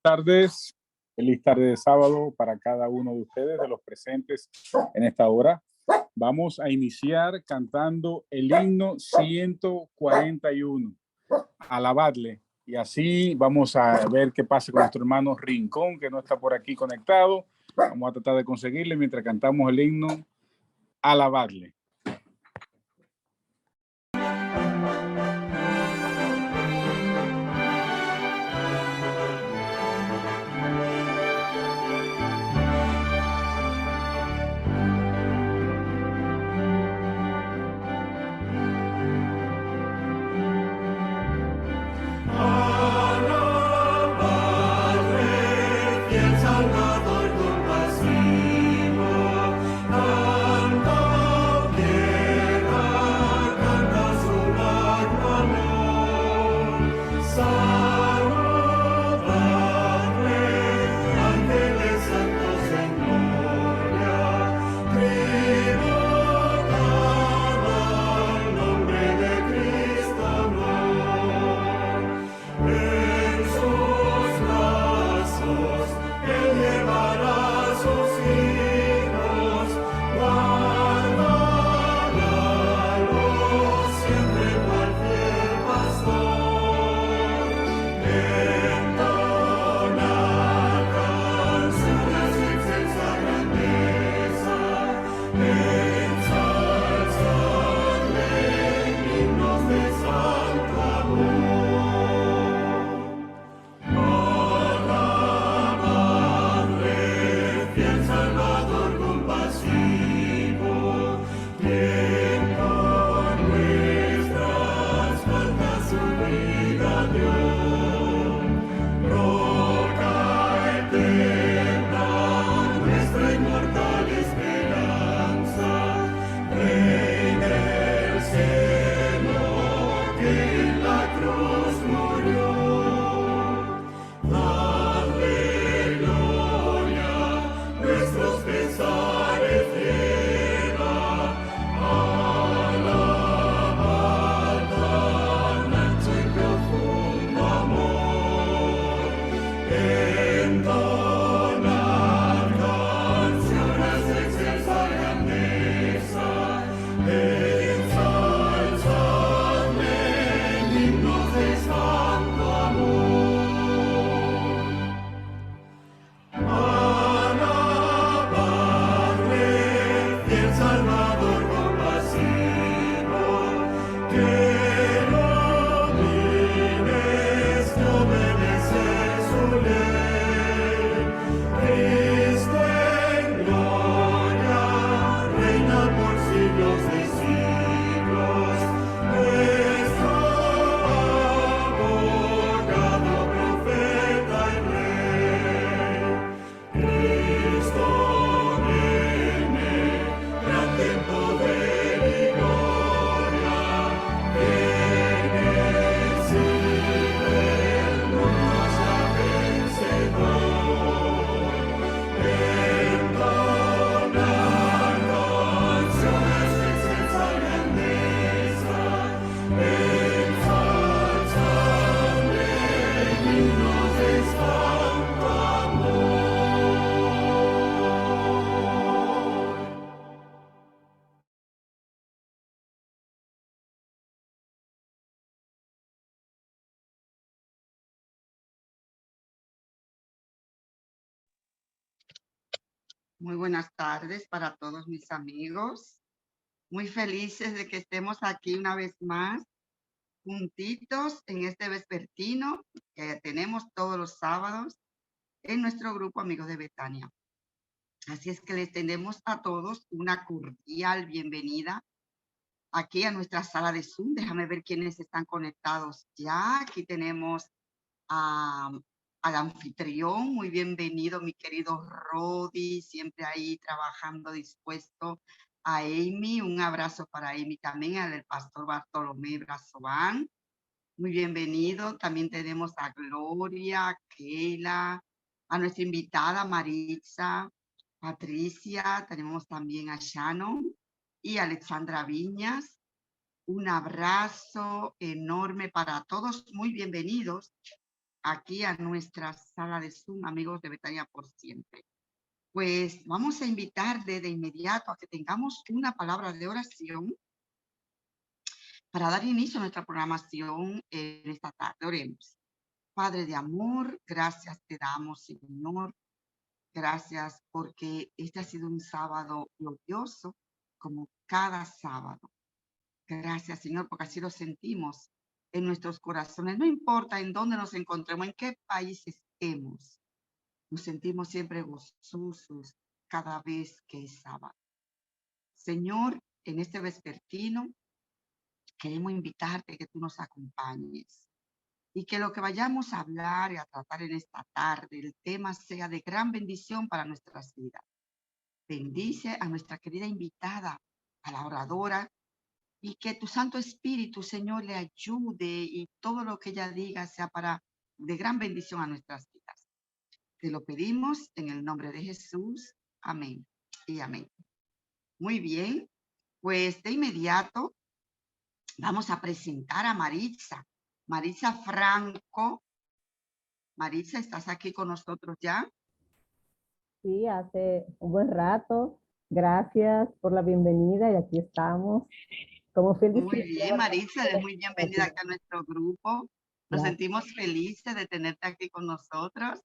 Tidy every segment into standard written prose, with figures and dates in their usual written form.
Tardes, feliz tarde de sábado para cada uno de ustedes, de los presentes en esta hora. Vamos a iniciar cantando el himno 141, Alabadle. Y así vamos a ver qué pasa con nuestro hermano Rincón, que no está por aquí conectado. Vamos a tratar de conseguirle mientras cantamos el himno Alabadle. Muy buenas tardes para todos mis amigos. Muy felices de que estemos aquí una vez más, juntitos en este vespertino que tenemos todos los sábados en nuestro grupo Amigos de Betania. Así es que les tenemos a todos una cordial bienvenida aquí a nuestra sala de Zoom. Déjame ver quiénes están conectados ya. Aquí tenemos al anfitrión, muy bienvenido, mi querido Rodi, siempre ahí trabajando dispuesto. A Amy, un abrazo para Amy también, al pastor Bartolomé Brazován, muy bienvenido. También tenemos a Gloria, a Keila, a nuestra invitada Maritza, Patricia, tenemos también a Shannon y a Alexandra Viñas. Un abrazo enorme para todos, muy bienvenidos aquí a nuestra sala de Zoom, amigos de Betania por siempre. Pues vamos a invitarle de inmediato a que tengamos una palabra de oración para dar inicio a nuestra programación en esta tarde. Oremos. Padre de amor, gracias te damos, Señor. Gracias porque este ha sido un sábado glorioso, como cada sábado. Gracias, Señor, porque así lo sentimos en nuestros corazones. No importa en dónde nos encontremos, en qué país estemos, nos sentimos siempre gozosos cada vez que es sábado. Señor, en este vespertino queremos invitarte que tú nos acompañes y que lo que vayamos a hablar y a tratar en esta tarde, el tema sea de gran bendición para nuestras vidas. Bendice a nuestra querida invitada, a la oradora, y que tu Santo Espíritu, Señor, le ayude y todo lo que ella diga sea para de gran bendición a nuestras vidas. Te lo pedimos en el nombre de Jesús. Amén y amén. Muy bien, pues de inmediato vamos a presentar a Maritza. Maritza Franco. Maritza, ¿estás aquí con nosotros ya? Sí, hace un buen rato. Gracias por la bienvenida y aquí estamos. Como fiel Muy discípula, bien, Maritza, eres muy bienvenida aquí. acá a nuestro grupo. Nos Gracias. sentimos felices de tenerte aquí con nosotros.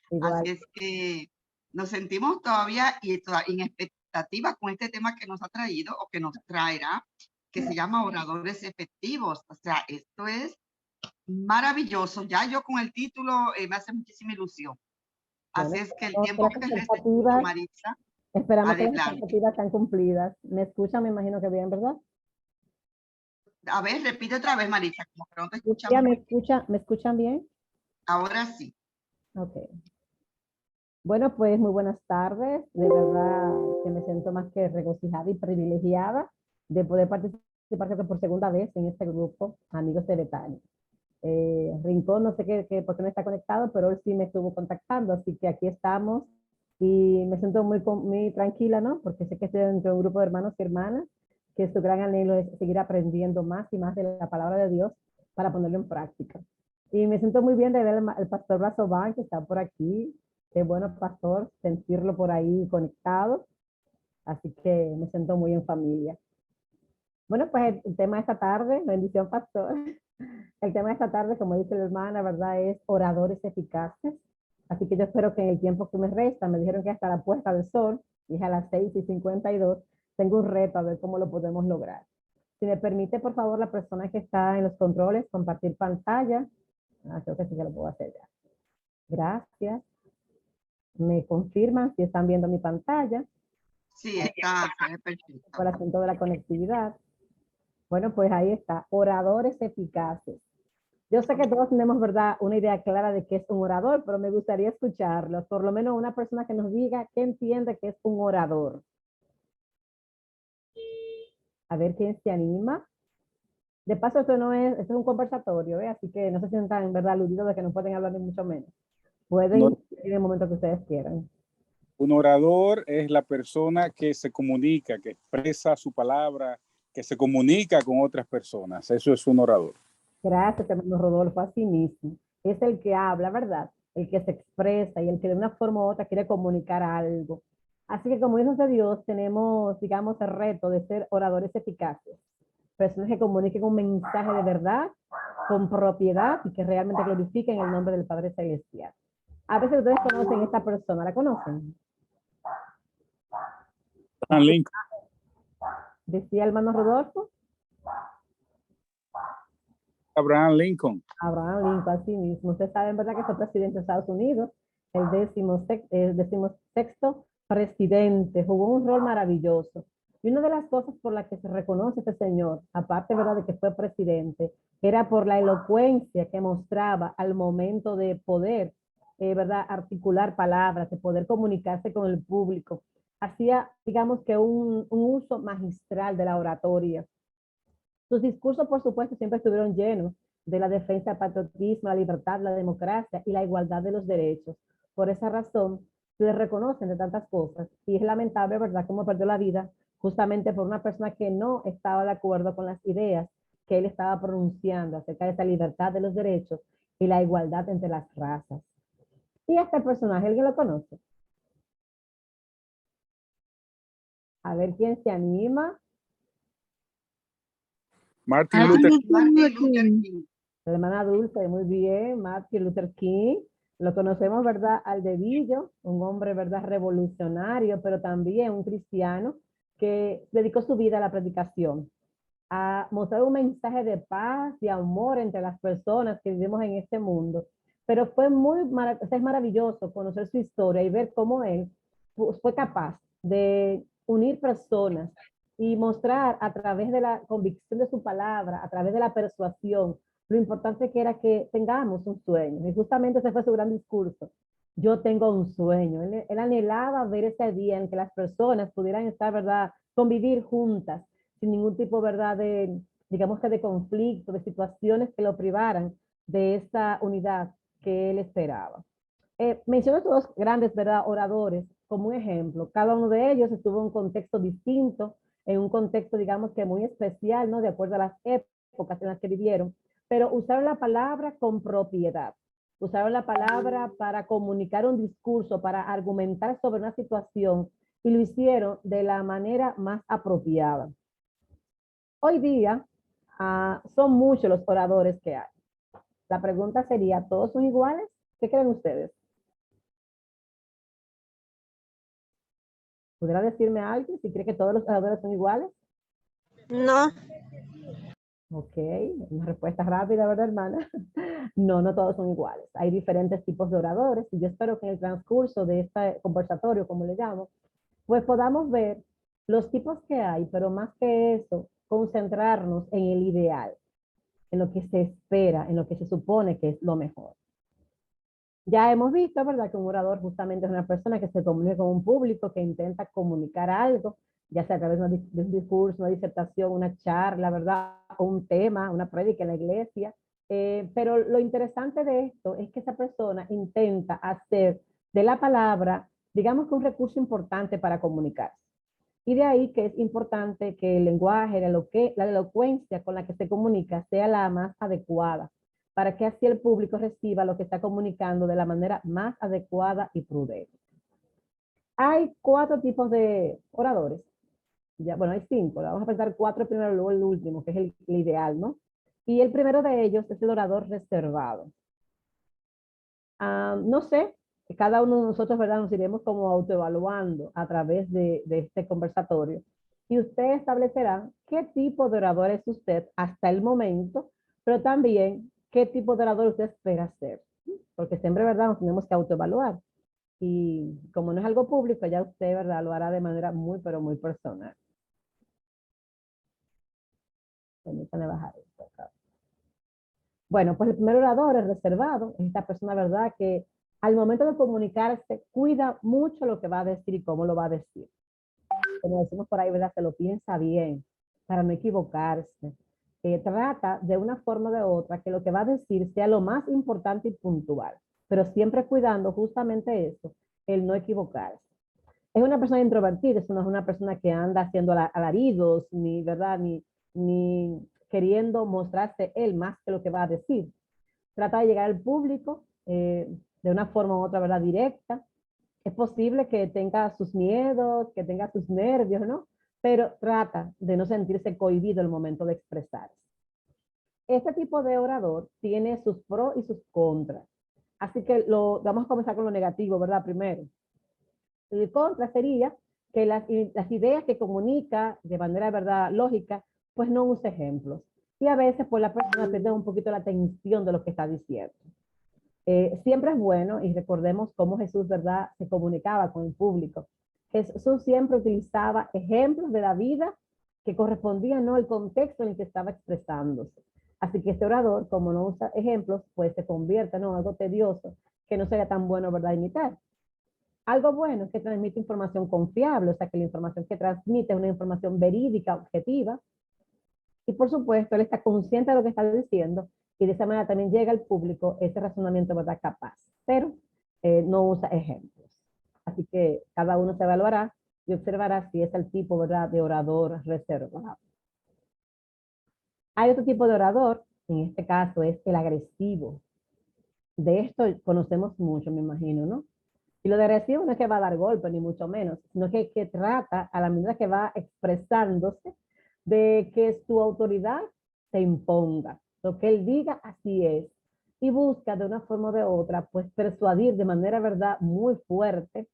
Igual, Así es que nos sentimos todavía en expectativa con este tema que nos ha traído o que nos traerá, que se llama oradores efectivos. O sea, esto es maravilloso. Ya yo con el título me hace muchísima ilusión. bueno, Así es que el esperamos que tiempo las que resta es tuyo, expectativas, Maritza. esperamos que las Adelante. expectativas sean cumplidas. ¿Me escuchan? Me imagino que bien, ¿verdad? A ver, repite otra vez, Maritza, como que no te Lucía, escuchamos muy bien. ¿me escuchan bien? Ahora sí. Ok. Bueno, pues muy buenas tardes. De verdad que me siento más que regocijada y privilegiada de poder participar creo que por segunda vez en este grupo, Amigos de Betania. Rincón, no sé por qué no está conectado, pero él sí me estuvo contactando, así que aquí estamos y me siento muy tranquila, ¿no? Porque sé que estoy dentro de un grupo de hermanos y hermanas, que su gran anhelo es seguir aprendiendo más y más de la palabra de Dios para ponerlo en práctica. Y me siento muy bien de ver el pastor Brazoban, que está por aquí. Qué bueno, pastor, sentirlo por ahí conectado. Así que me siento muy en familia. Bueno, pues el tema de esta tarde, bendición, pastor. El tema de esta tarde, como dice la hermana, ¿verdad? Es oradores eficaces. Así que yo espero que en el tiempo que me resta, me dijeron que hasta la puesta del sol, y es a las 6:52, tengo un reto a ver cómo lo podemos lograr. Si me permite, por favor, la persona que está en los controles, compartir pantalla. Creo que sí que lo puedo hacer ya. Gracias. Me confirman si están viendo mi pantalla. Sí, está, se ve perfecto. Por el asunto de la conectividad. Bueno, pues ahí está. Oradores eficaces. Yo sé que todos tenemos, ¿verdad?, una idea clara de qué es un orador, pero me gustaría escucharlos. Por lo menos una persona que nos diga qué entiende que es un orador. A ver quién se anima. De paso, esto es un conversatorio, ¿eh? Así que no se sientan, en verdad, aludidos de que no pueden hablar ni mucho menos. Pueden en el momento que ustedes quieran. Un orador es la persona que se comunica, que expresa su palabra, que se comunica con otras personas. Eso es un orador. Gracias, hermano Rodolfo, así mismo. Es el que habla, ¿verdad? El que se expresa y el que de una forma u otra quiere comunicar algo. Así que como hijos de Dios tenemos, digamos, el reto de ser oradores eficaces. Personas que comuniquen un mensaje de verdad, con propiedad y que realmente glorifiquen el nombre del Padre Celestial. A veces ustedes conocen a esta persona, ¿la conocen? Abraham Lincoln. Decía el hermano Rodolfo. Abraham Lincoln. Abraham Lincoln, así mismo. Ustedes saben, ¿verdad?, que fue presidente de Estados Unidos, el 16º presidente, jugó un rol maravilloso. Y una de las cosas por las que se reconoce este señor, aparte, ¿verdad?, de que fue presidente, era por la elocuencia que mostraba al momento de poder, ¿verdad?, articular palabras, de poder comunicarse con el público. Hacía, digamos que un uso magistral de la oratoria. Sus discursos, por supuesto, siempre estuvieron llenos de la defensa del patriotismo, la libertad, la democracia y la igualdad de los derechos. Por esa razón, se le reconocen de tantas cosas y es lamentable, ¿verdad?, cómo perdió la vida justamente por una persona que no estaba de acuerdo con las ideas que él estaba pronunciando acerca de esa libertad de los derechos y la igualdad entre las razas. ¿Y este personaje, alguien lo conoce? A ver quién se anima. Martin Luther Martin Luther King. La hermana Dulce, muy bien. Martin Luther King. Lo conocemos, ¿verdad? Al dedillo, un hombre, ¿verdad? Revolucionario, pero también un cristiano que dedicó su vida a la predicación, a mostrar un mensaje de paz y amor entre las personas que vivimos en este mundo. Pero fue es maravilloso conocer su historia y ver cómo él fue capaz de unir personas y mostrar a través de la convicción de su palabra, a través de la persuasión, lo importante que era que tengamos un sueño. Y justamente ese fue su gran discurso. Yo tengo un sueño. Él anhelaba ver ese día en que las personas pudieran estar, ¿verdad?, convivir juntas, sin ningún tipo, ¿verdad?, de, digamos que de conflicto, de situaciones que lo privaran de esa unidad que él esperaba. Menciono estos dos grandes, ¿verdad?, oradores como un ejemplo. Cada uno de ellos estuvo en un contexto distinto, en un contexto, digamos que muy especial, ¿no?, de acuerdo a las épocas en las que vivieron, pero usaron la palabra con propiedad. Usaron la palabra para comunicar un discurso, para argumentar sobre una situación, y lo hicieron de la manera más apropiada. Hoy día son muchos los oradores que hay. La pregunta sería, ¿todos son iguales? ¿Qué creen ustedes? ¿Podrá decirme alguien si cree que todos los oradores son iguales? No. Ok, una respuesta rápida, ¿verdad, hermana? No, no todos son iguales. Hay diferentes tipos de oradores y yo espero que en el transcurso de este conversatorio, como le llamo, pues podamos ver los tipos que hay, pero más que eso, concentrarnos en el ideal, en lo que se espera, en lo que se supone que es lo mejor. Ya hemos visto, ¿verdad?, que un orador justamente es una persona que se comunica con un público, que intenta comunicar algo, ya sea a través de un discurso, una disertación, una charla, ¿verdad?, o un tema, una prédica en la iglesia. Pero lo interesante de esto es que esa persona intenta hacer de la palabra, digamos que un recurso importante para comunicarse. Y de ahí que es importante que el lenguaje, la elocuencia con la que se comunica sea la más adecuada, para que así el público reciba lo que está comunicando de la manera más adecuada y prudente. Hay 4 tipos de oradores. Ya, bueno, hay 5. Vamos a pensar 4 primero, luego el último, que es el ideal, ¿no? Y el primero de ellos es el orador reservado. No sé, cada uno de nosotros, ¿verdad?, nos iremos como autoevaluando a través de este conversatorio. Y usted establecerá qué tipo de orador es usted hasta el momento, pero también qué tipo de orador usted espera ser. Porque siempre, ¿verdad?, nos tenemos que autoevaluar. Y como no es algo público, ya usted, ¿verdad?, lo hará de manera muy, pero muy personal. Permítame bajar esto acá. Bueno, pues el primer orador es reservado, es esta persona, ¿verdad?, que al momento de comunicarse cuida mucho lo que va a decir y cómo lo va a decir. Como decimos por ahí, ¿verdad?, se lo piensa bien para no equivocarse. Trata de una forma o de otra que lo que va a decir sea lo más importante y puntual, pero siempre cuidando justamente eso, el no equivocarse. Es una persona introvertida, no es una persona que anda haciendo alaridos, ni, ¿verdad?, ni queriendo mostrarse él más que lo que va a decir. Trata de llegar al público de una forma u otra, ¿verdad?, directa. Es posible que tenga sus miedos, que tenga sus nervios, ¿no? Pero trata de no sentirse cohibido el momento de expresarse. Este tipo de orador tiene sus pros y sus contras. Así que vamos a comenzar con lo negativo, ¿verdad? Primero. El contra sería que las ideas que comunica de manera, ¿verdad?, lógica, pues no usa ejemplos. Y a veces, pues la persona pierde un poquito la atención de lo que está diciendo. Siempre es bueno, y recordemos cómo Jesús, ¿verdad?, se comunicaba con el público. Jesús siempre utilizaba ejemplos de la vida que correspondían, ¿no?, al contexto en el que estaba expresándose. Así que este orador, como no usa ejemplos, pues se convierte, ¿no?, en algo tedioso que no sería tan bueno, ¿verdad?, imitar. Algo bueno es que transmite información confiable, o sea que la información que transmite es una información verídica, objetiva. Y por supuesto, él está consciente de lo que está diciendo y de esa manera también llega al público ese razonamiento, ¿verdad?, capaz, pero no usa ejemplos. Así que cada uno se evaluará y observará si es el tipo, ¿verdad?, de orador reservado. Hay otro tipo de orador, en este caso es el agresivo. De esto conocemos mucho, me imagino, ¿no? Y lo de agresivo no es que va a dar golpe, ni mucho menos, sino que trata, a la medida que va expresándose, de que su autoridad se imponga. Lo que él diga, así es. Y busca de una forma o de otra, pues persuadir de manera, verdad, muy fuerte,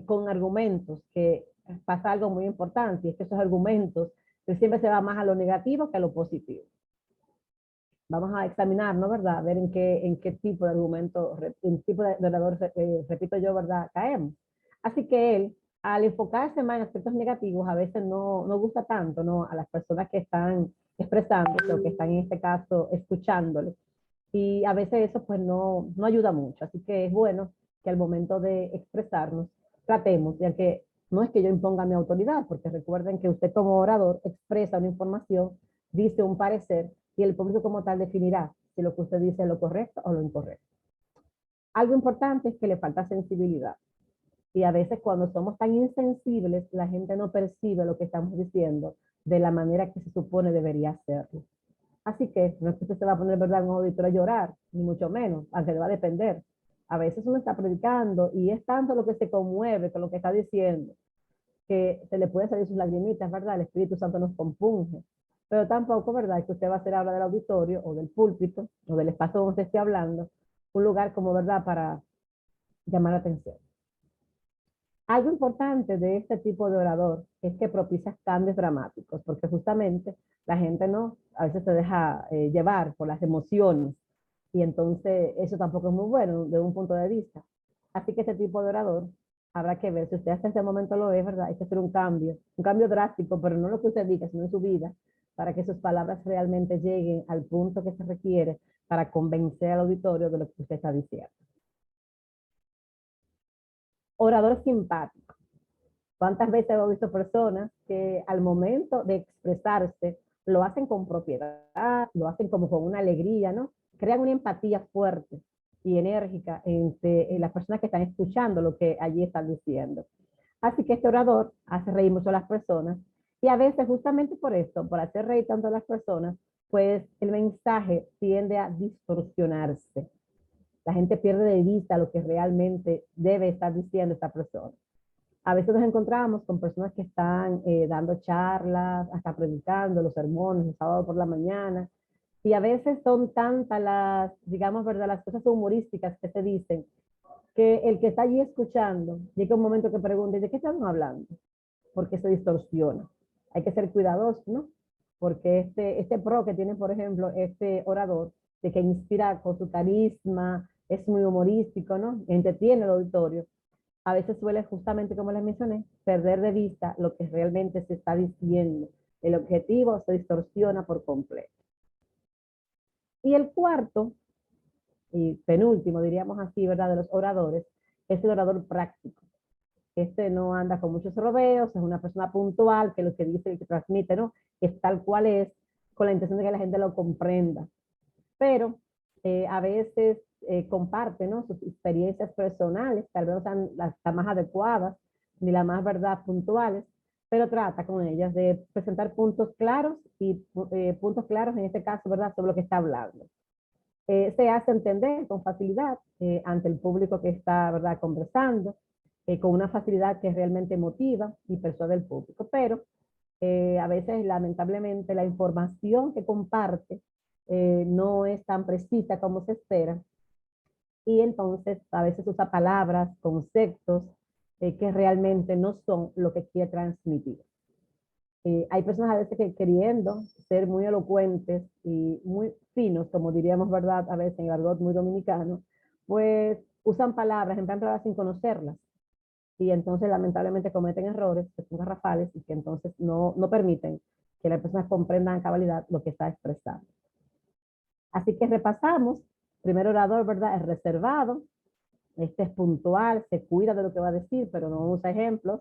con argumentos, que pasa algo muy importante, y es que esos argumentos, él siempre se va más a lo negativo que a lo positivo. Vamos a examinar, ¿no? ¿Verdad? A ver en qué tipo de argumento, en qué tipo de orador, repito yo, ¿verdad? Caemos. Así que él, al enfocarse más en aspectos negativos, a veces no gusta tanto, ¿no? A las personas que están expresándose o que están en este caso escuchándole. Y a veces eso pues no ayuda mucho. Así que es bueno que al momento de expresarnos, tratemos, ya que no es que yo imponga mi autoridad, porque recuerden que usted como orador expresa una información, dice un parecer, y el público como tal definirá si lo que usted dice es lo correcto o lo incorrecto. Algo importante es que le falta sensibilidad. Y a veces cuando somos tan insensibles, la gente no percibe lo que estamos diciendo de la manera que se supone debería hacerlo. Así que no es que usted se va a poner, ¿verdad?, en un auditorio a llorar, ni mucho menos, aunque le va a depender. A veces uno está predicando y es tanto lo que se conmueve con lo que está diciendo, que se le puede salir sus lagrimitas, ¿verdad? El Espíritu Santo nos compunge. Pero tampoco, ¿verdad?, que usted va a hacer hablar del auditorio o del púlpito o del espacio donde usted esté hablando, un lugar como, ¿verdad?, para llamar la atención. Algo importante de este tipo de orador es que propicia cambios dramáticos, porque justamente la gente no, a veces se deja llevar por las emociones, y entonces eso tampoco es muy bueno de un punto de vista. Así que este tipo de orador habrá que ver si usted hasta ese momento lo es, ¿verdad? Hay que hacer un cambio drástico, pero no lo que usted diga, sino en su vida, para que sus palabras realmente lleguen al punto que se requiere para convencer al auditorio de lo que usted está diciendo. Orador simpático. ¿Cuántas veces hemos visto personas que al momento de expresarse lo hacen con propiedad, lo hacen como con una alegría, ¿no? Crean una empatía fuerte y enérgica entre las personas que están escuchando lo que allí están diciendo. Así que este orador hace reír mucho a las personas, y a veces justamente por esto, por hacer reír tanto a las personas, pues el mensaje tiende a distorsionarse. La gente pierde de vista lo que realmente debe estar diciendo esta persona. A veces nos encontramos con personas que están dando charlas, hasta predicando los sermones el sábado por la mañana, y a veces son tantas las, digamos, ¿verdad?, las cosas humorísticas que se dicen, que el que está allí escuchando llega un momento que pregunta, ¿de qué están hablando? Porque se distorsiona. Hay que ser cuidadosos, ¿no? Porque este pro que tiene, por ejemplo, este orador, de que inspira con su carisma, es muy humorístico, ¿no? Entretiene el auditorio. A veces suele, justamente como les mencioné, perder de vista lo que realmente se está diciendo. El objetivo se distorsiona por completo. Y el cuarto y penúltimo, diríamos así, ¿verdad?, de los oradores, es el orador práctico. Este no anda con muchos rodeos, es una persona puntual, que lo que dice y que transmite, ¿no?, es tal cual es, con la intención de que la gente lo comprenda. Pero a veces comparte, ¿no?, sus experiencias personales, tal vez no sean las más adecuadas, ni las más, ¿verdad?, puntuales, pero trata con ellas de presentar puntos claros y puntos claros en este caso, ¿verdad?, sobre lo que está hablando. Se hace entender con facilidad ante el público que está, ¿verdad?, conversando, con una facilidad que realmente motiva y persuade al público, pero a veces lamentablemente la información que comparte no es tan precisa como se espera, y entonces a veces usa palabras, conceptos que realmente no son lo que quiere transmitir. Hay personas a veces que, queriendo ser muy elocuentes y muy finos, como diríamos, ¿verdad?, a veces en argot muy dominicano, pues usan palabras, emplean palabras sin conocerlas, y entonces lamentablemente cometen errores que son garrafales y que entonces no permiten que las personas comprendan a cabalidad lo que está expresando. Así que repasamos. Primer orador, ¿verdad?, es reservado. Este es puntual, se cuida de lo que va a decir, pero no usa ejemplos.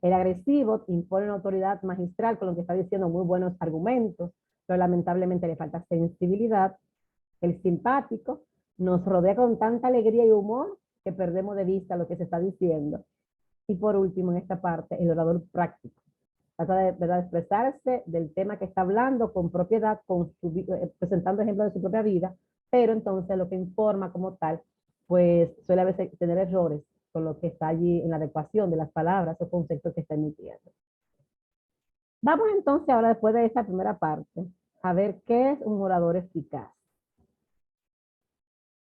El agresivo impone una autoridad magistral con lo que está diciendo, muy buenos argumentos, pero lamentablemente le falta sensibilidad. El simpático nos rodea con tanta alegría y humor que perdemos de vista lo que se está diciendo. Y por último, en esta parte, el orador práctico. Trata de, ¿verdad?, expresarse del tema que está hablando con propiedad, presentando ejemplos de su propia vida, pero entonces lo que informa como tal, pues suele a veces tener errores con lo que está allí en la adecuación de las palabras o conceptos que está emitiendo. Vamos entonces ahora, después de esta primera parte, a ver qué es un orador eficaz.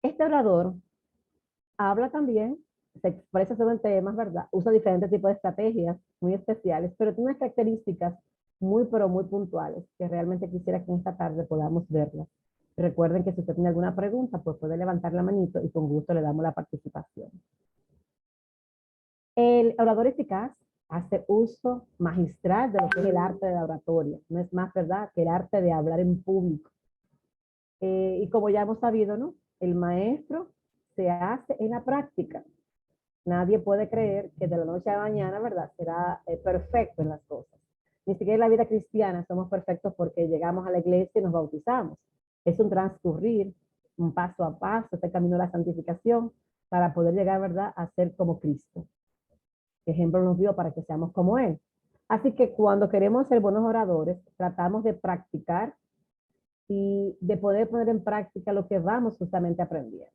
Este orador habla también, se expresa sobre temas, ¿verdad? Usa diferentes tipos de estrategias muy especiales, pero tiene unas características muy, pero muy puntuales, que realmente quisiera que esta tarde podamos verlas. Recuerden que si usted tiene alguna pregunta, pues puede levantar la manito y con gusto le damos la participación. El orador eficaz hace uso magistral de lo que es el arte de la oratoria. No es más, ¿verdad?, que el arte de hablar en público. Y como ya hemos sabido, ¿no?, el maestro se hace en la práctica. Nadie puede creer que de la noche a la mañana, ¿verdad?, será perfecto en las cosas. Ni siquiera en la vida cristiana somos perfectos porque llegamos a la iglesia y nos bautizamos. Es un transcurrir, un paso a paso, este camino de la santificación para poder llegar, ¿verdad?, a ser como Cristo. Ejemplo nos dio para que seamos como Él. Así que cuando queremos ser buenos oradores, tratamos de practicar y de poder poner en práctica lo que vamos justamente aprendiendo.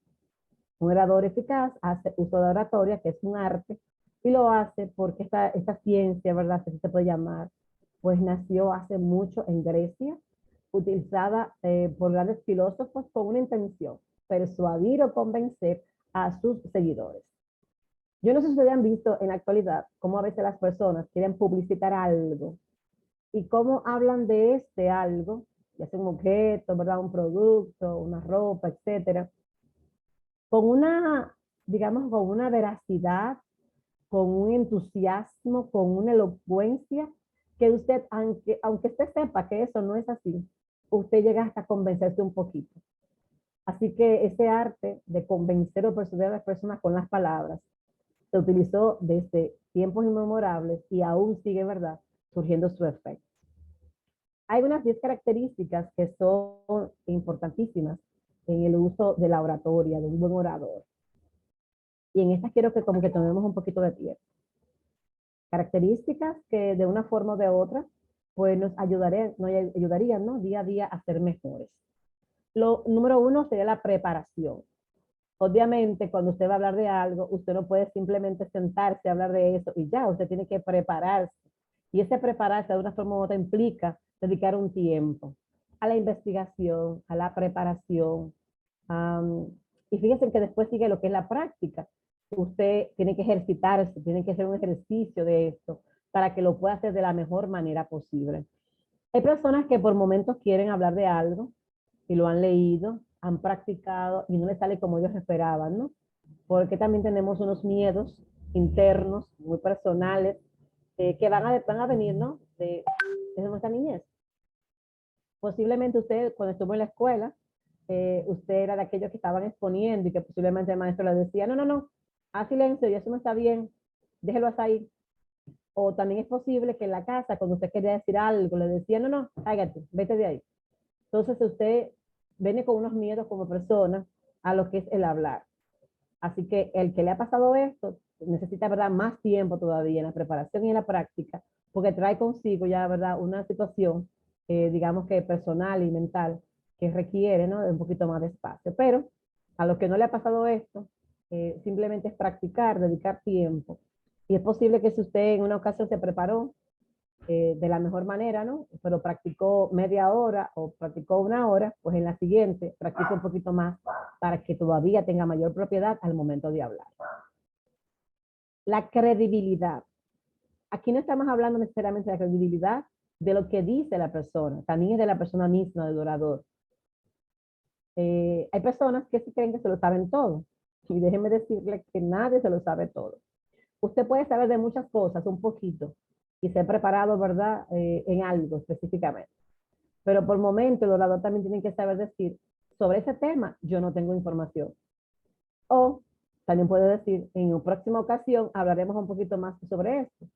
Un orador eficaz hace uso de oratoria, que es un arte, y lo hace porque esta ciencia, ¿verdad?, que se puede llamar, pues nació hace mucho en Grecia, utilizada por grandes filósofos con una intención: persuadir o convencer a sus seguidores. Yo no sé si ustedes han visto en la actualidad cómo a veces las personas quieren publicitar algo y cómo hablan de este algo, ya sea un objeto, ¿verdad?, un producto, una ropa, etcétera, con una, digamos, con una veracidad, con un entusiasmo, con una elocuencia, que usted, aunque usted sepa que eso no es así, usted llega hasta convencerse un poquito. Así que ese arte de convencer o persuadir a las personas con las palabras se utilizó desde tiempos inmemorables y aún sigue, ¿verdad?, surgiendo su efecto. Hay unas 10 características que son importantísimas en el uso de la oratoria, de un buen orador. Y en estas quiero que como que tomemos un poquito de tiempo. Características que de una forma o de otra, pues nos ayudarían, ¿no?, día a día a ser mejores. Lo número 1 sería la preparación. Obviamente, cuando usted va a hablar de algo, usted no puede simplemente sentarse a hablar de eso y ya, usted tiene que prepararse. Y ese prepararse de una forma u otra implica dedicar un tiempo a la investigación, a la preparación. Y fíjense que después sigue lo que es la práctica. Usted tiene que ejercitarse, tiene que hacer un ejercicio de esto para que lo pueda hacer de la mejor manera posible. Hay personas que por momentos quieren hablar de algo y lo han leído, han practicado y no les sale como ellos esperaban, ¿no? Porque también tenemos unos miedos internos, muy personales, que van a venir, ¿no?, desde nuestra niñez. Posiblemente usted, cuando estuvo en la escuela, usted era de aquellos que estaban exponiendo y que posiblemente el maestro le decía: no, no, no, haz silencio y eso no está bien, déjelo hasta ahí. O también es posible que en la casa, cuando usted quería decir algo, le decía: no, no, cállate, vete de ahí. Entonces usted viene con unos miedos como persona a lo que es el hablar. Así que el que le ha pasado esto necesita, ¿verdad?, más tiempo todavía en la preparación y en la práctica, porque trae consigo ya, ¿verdad?, una situación, digamos que personal y mental, que requiere, ¿no?, de un poquito más de espacio. Pero a los que no le ha pasado esto, simplemente es practicar, dedicar tiempo. Y es posible que si usted en una ocasión se preparó de la mejor manera, ¿no?, pero practicó media hora o practicó una hora, pues en la siguiente practique un poquito más para que todavía tenga mayor propiedad al momento de hablar. La credibilidad. Aquí no estamos hablando necesariamente de la credibilidad de lo que dice la persona, también es de la persona misma, del orador. Hay personas que se creen que se lo saben todo, y déjenme decirle que nadie se lo sabe todo. Usted puede saber de muchas cosas un poquito y ser preparado, ¿verdad?, en algo específicamente. Pero por momento el orador también tiene que saber decir: sobre ese tema yo no tengo información. O también puede decir: en una próxima ocasión hablaremos un poquito más sobre esto.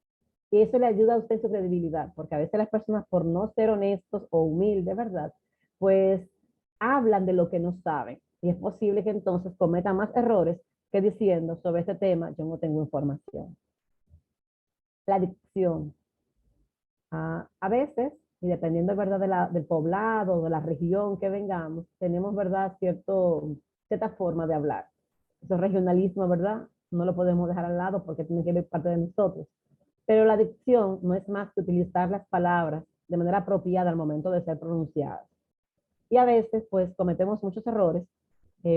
Y eso le ayuda a usted en su credibilidad, porque a veces las personas, por no ser honestos o humildes, ¿verdad?, pues hablan de lo que no saben. Y es posible que entonces cometan más errores que diciendo: sobre este tema yo no tengo información. La dicción. A veces y dependiendo, ¿verdad?, del poblado, de la región que vengamos, tenemos, ¿verdad?, cierta forma de hablar. Esos regionalismos, ¿verdad?, no lo podemos dejar al lado porque tiene que ver parte de nosotros. Pero la dicción no es más que utilizar las palabras de manera apropiada al momento de ser pronunciadas. Y a veces, pues, cometemos muchos errores,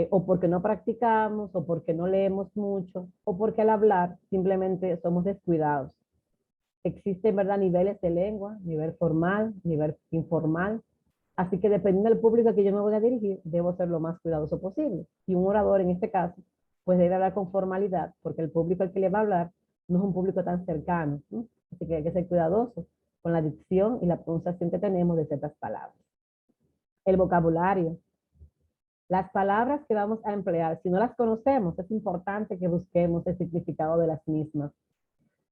o porque no practicamos, o porque no leemos mucho, o porque al hablar simplemente somos descuidados. Existen, ¿verdad?, niveles de lengua, nivel formal, nivel informal. Así que dependiendo del público que yo me voy a dirigir, debo ser lo más cuidadoso posible. Y un orador, en este caso, pues debe hablar con formalidad, porque el público al que le va a hablar no es un público tan cercano, ¿no? Así que hay que ser cuidadoso con la dicción y la pronunciación que tenemos de ciertas palabras. El vocabulario. Las palabras que vamos a emplear, si no las conocemos, es importante que busquemos el significado de las mismas,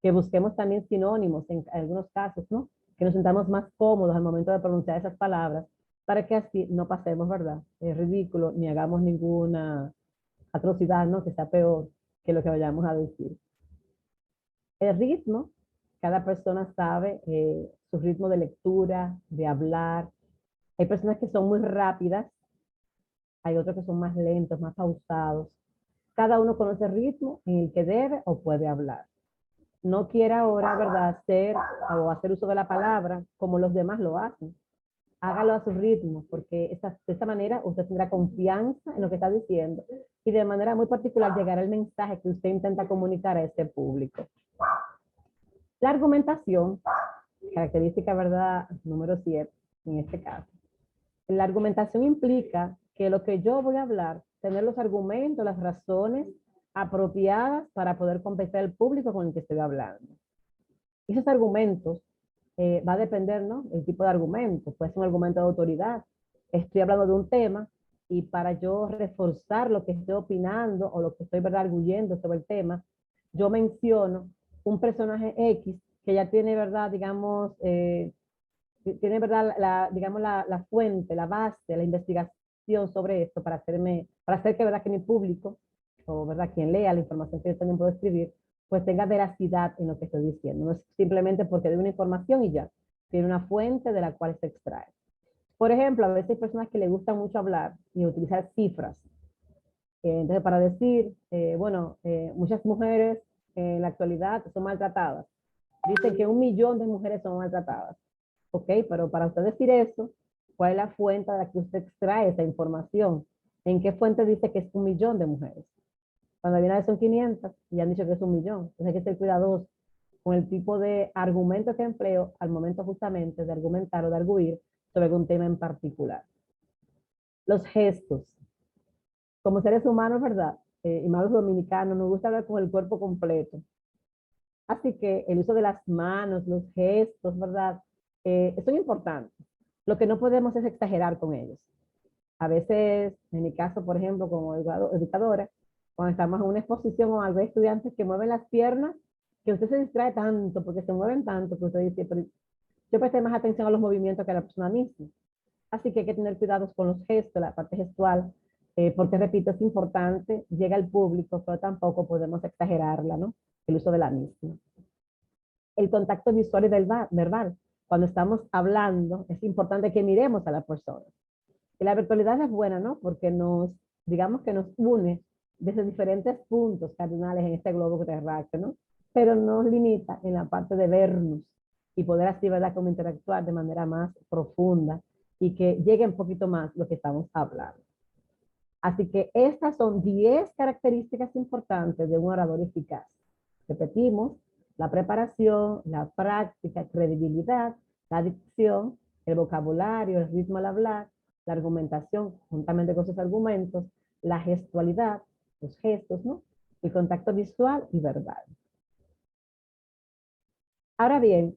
que busquemos también sinónimos en algunos casos, ¿no? Que nos sintamos más cómodos al momento de pronunciar esas palabras, para que así no pasemos, ¿verdad?, es ridículo, ni hagamos ninguna atrocidad, ¿no?, que sea peor que lo que vayamos a decir. El ritmo, cada persona sabe su ritmo de lectura, de hablar. Hay personas que son muy rápidas, hay otros que son más lentos, más pausados. Cada uno conoce el ritmo en el que debe o puede hablar. No quiera ahora, ¿verdad?, hacer uso de la palabra como los demás lo hacen. Hágalo a su ritmo, porque de esta manera usted tendrá confianza en lo que está diciendo y de manera muy particular llegará el mensaje que usted intenta comunicar a este público. La argumentación, característica, ¿verdad?, número 7 en este caso. La argumentación implica que lo que yo voy a hablar, tener los argumentos, las razones apropiadas para poder convencer al público con el que estoy hablando. Esos argumentos va a depender, ¿no?, el tipo de argumento. Puede ser un argumento de autoridad. Estoy hablando de un tema y para yo reforzar lo que estoy opinando o lo que estoy, ¿verdad?, arguyendo sobre el tema, yo menciono un personaje X que ya tiene, ¿verdad?, digamos, tiene, ¿verdad?, digamos, la fuente, la base, la investigación sobre esto para hacer que, ¿verdad?, que mi público, o, ¿verdad?, quien lea la información que yo también puedo escribir, pues tenga veracidad en lo que estoy diciendo. No es simplemente porque doy una información y ya. Tiene una fuente de la cual se extrae. Por ejemplo, a veces hay personas que les gusta mucho hablar y utilizar cifras. Entonces, para decir, muchas mujeres en la actualidad son maltratadas. Dicen que 1 millón de mujeres son maltratadas. Ok, pero para usted decir eso, ¿cuál es la fuente de la que usted extrae esa información? ¿En qué fuente dice que es 1 millón de mujeres? Cuando viene a ver son 500 y han dicho que es 1 millón. Entonces hay que ser cuidadosos con el tipo de argumento que empleo al momento justamente de argumentar o de arguir sobre un tema en particular. Los gestos. Como seres humanos, ¿verdad? Y más los dominicanos, nos gusta hablar con el cuerpo completo. Así que el uso de las manos, los gestos, ¿verdad?, son importantes. Lo que no podemos es exagerar con ellos. A veces, en mi caso, por ejemplo, como educadora, cuando estamos en una exposición o algo de estudiantes que mueven las piernas, que usted se distrae tanto, porque se mueven tanto, que usted dice, pero yo presté más atención a los movimientos que a la persona misma. Así que hay que tener cuidados con los gestos, la parte gestual, porque repito, es importante, llega al público, pero tampoco podemos exagerarla, ¿no?, el uso de la misma. El contacto visual y verbal. Cuando estamos hablando, es importante que miremos a la persona. Y la virtualidad es buena, ¿no?, porque digamos que nos une desde diferentes puntos cardinales en este globo terráqueo, ¿no?, pero nos limita en la parte de vernos y poder así, ¿verdad?, como interactuar de manera más profunda y que llegue un poquito más lo que estamos hablando. Así que estas son 10 características importantes de un orador eficaz. Repetimos: la preparación, la práctica, credibilidad, la dicción, el vocabulario, el ritmo al hablar, la argumentación juntamente con sus argumentos, la gestualidad, los gestos, ¿no?, el contacto visual y verbal. Ahora bien,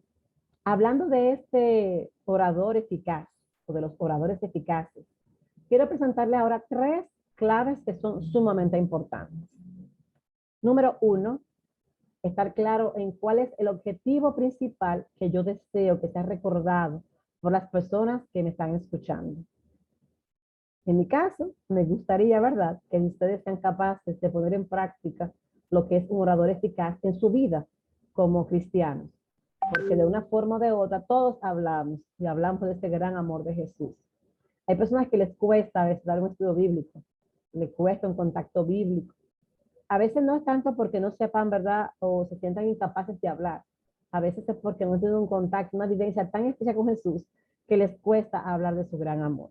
hablando de este orador eficaz o de los oradores eficaces, quiero presentarle ahora 3 claves que son sumamente importantes. Número 1, estar claro en cuál es el objetivo principal que yo deseo que sea recordado por las personas que me están escuchando. En mi caso, me gustaría, ¿verdad?, que ustedes sean capaces de poner en práctica lo que es un orador eficaz en su vida como cristianos. porque de una forma o de otra todos hablamos y hablamos de este gran amor de Jesús. Hay personas que les cuesta a veces dar un estudio bíblico, les cuesta un contacto bíblico. A veces no es tanto porque no sepan, ¿verdad? O se sientan incapaces de hablar. A veces es porque no tienen un contacto, una vivencia tan estrecha con Jesús que les cuesta hablar de su gran amor.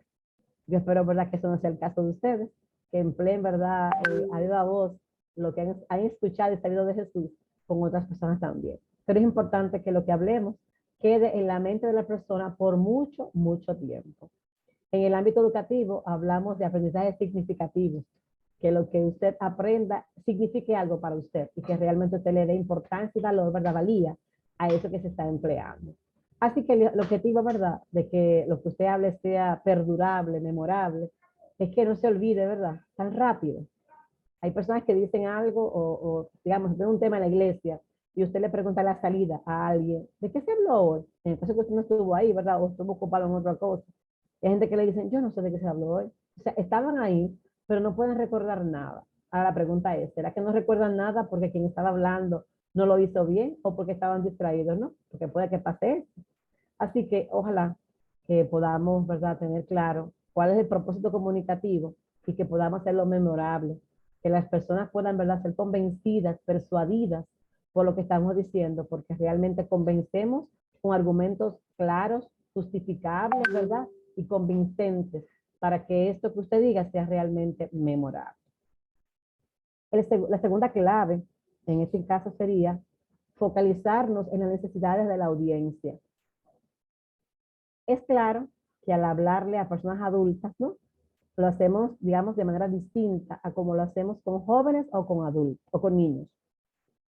Yo espero, ¿verdad?, que eso no sea el caso de ustedes, que empleen, ¿verdad?, a viva voz lo que han escuchado y sabido de Jesús con otras personas también. Pero es importante que lo que hablemos quede en la mente de la persona por mucho, mucho tiempo. En el ámbito educativo hablamos de aprendizaje significativo, que lo que usted aprenda signifique algo para usted y que realmente usted le dé importancia y valor, ¿verdad?, valía a eso que se está empleando. Así que el objetivo, ¿verdad?, de que lo que usted hable sea perdurable, memorable, es que no se olvide, ¿verdad?, tan rápido. Hay personas que dicen algo o digamos, de un tema en la iglesia y usted le pregunta a la salida a alguien, ¿de qué se habló hoy? Entonces usted no estuvo ahí, ¿verdad? O estuvo ocupado en otra cosa. Hay gente que le dicen, yo no sé de qué se habló hoy. O sea, estaban ahí, pero no pueden recordar nada. Ahora la pregunta es, ¿será que no recuerdan nada porque quien estaba hablando no lo hizo bien o porque estaban distraídos, no? Porque puede que pase eso. Así que ojalá que podamos, ¿verdad?, tener claro cuál es el propósito comunicativo y que podamos hacerlo memorable, que las personas puedan, ¿verdad?, ser convencidas, persuadidas por lo que estamos diciendo, porque realmente convencemos con argumentos claros, justificables, ¿verdad?, y convincentes para que esto que usted diga sea realmente memorable. La segunda clave en este caso sería focalizarnos en las necesidades de la audiencia. Es claro que al hablarle a personas adultas, ¿no?, lo hacemos, digamos, de manera distinta a como lo hacemos con jóvenes o con adultos o con niños.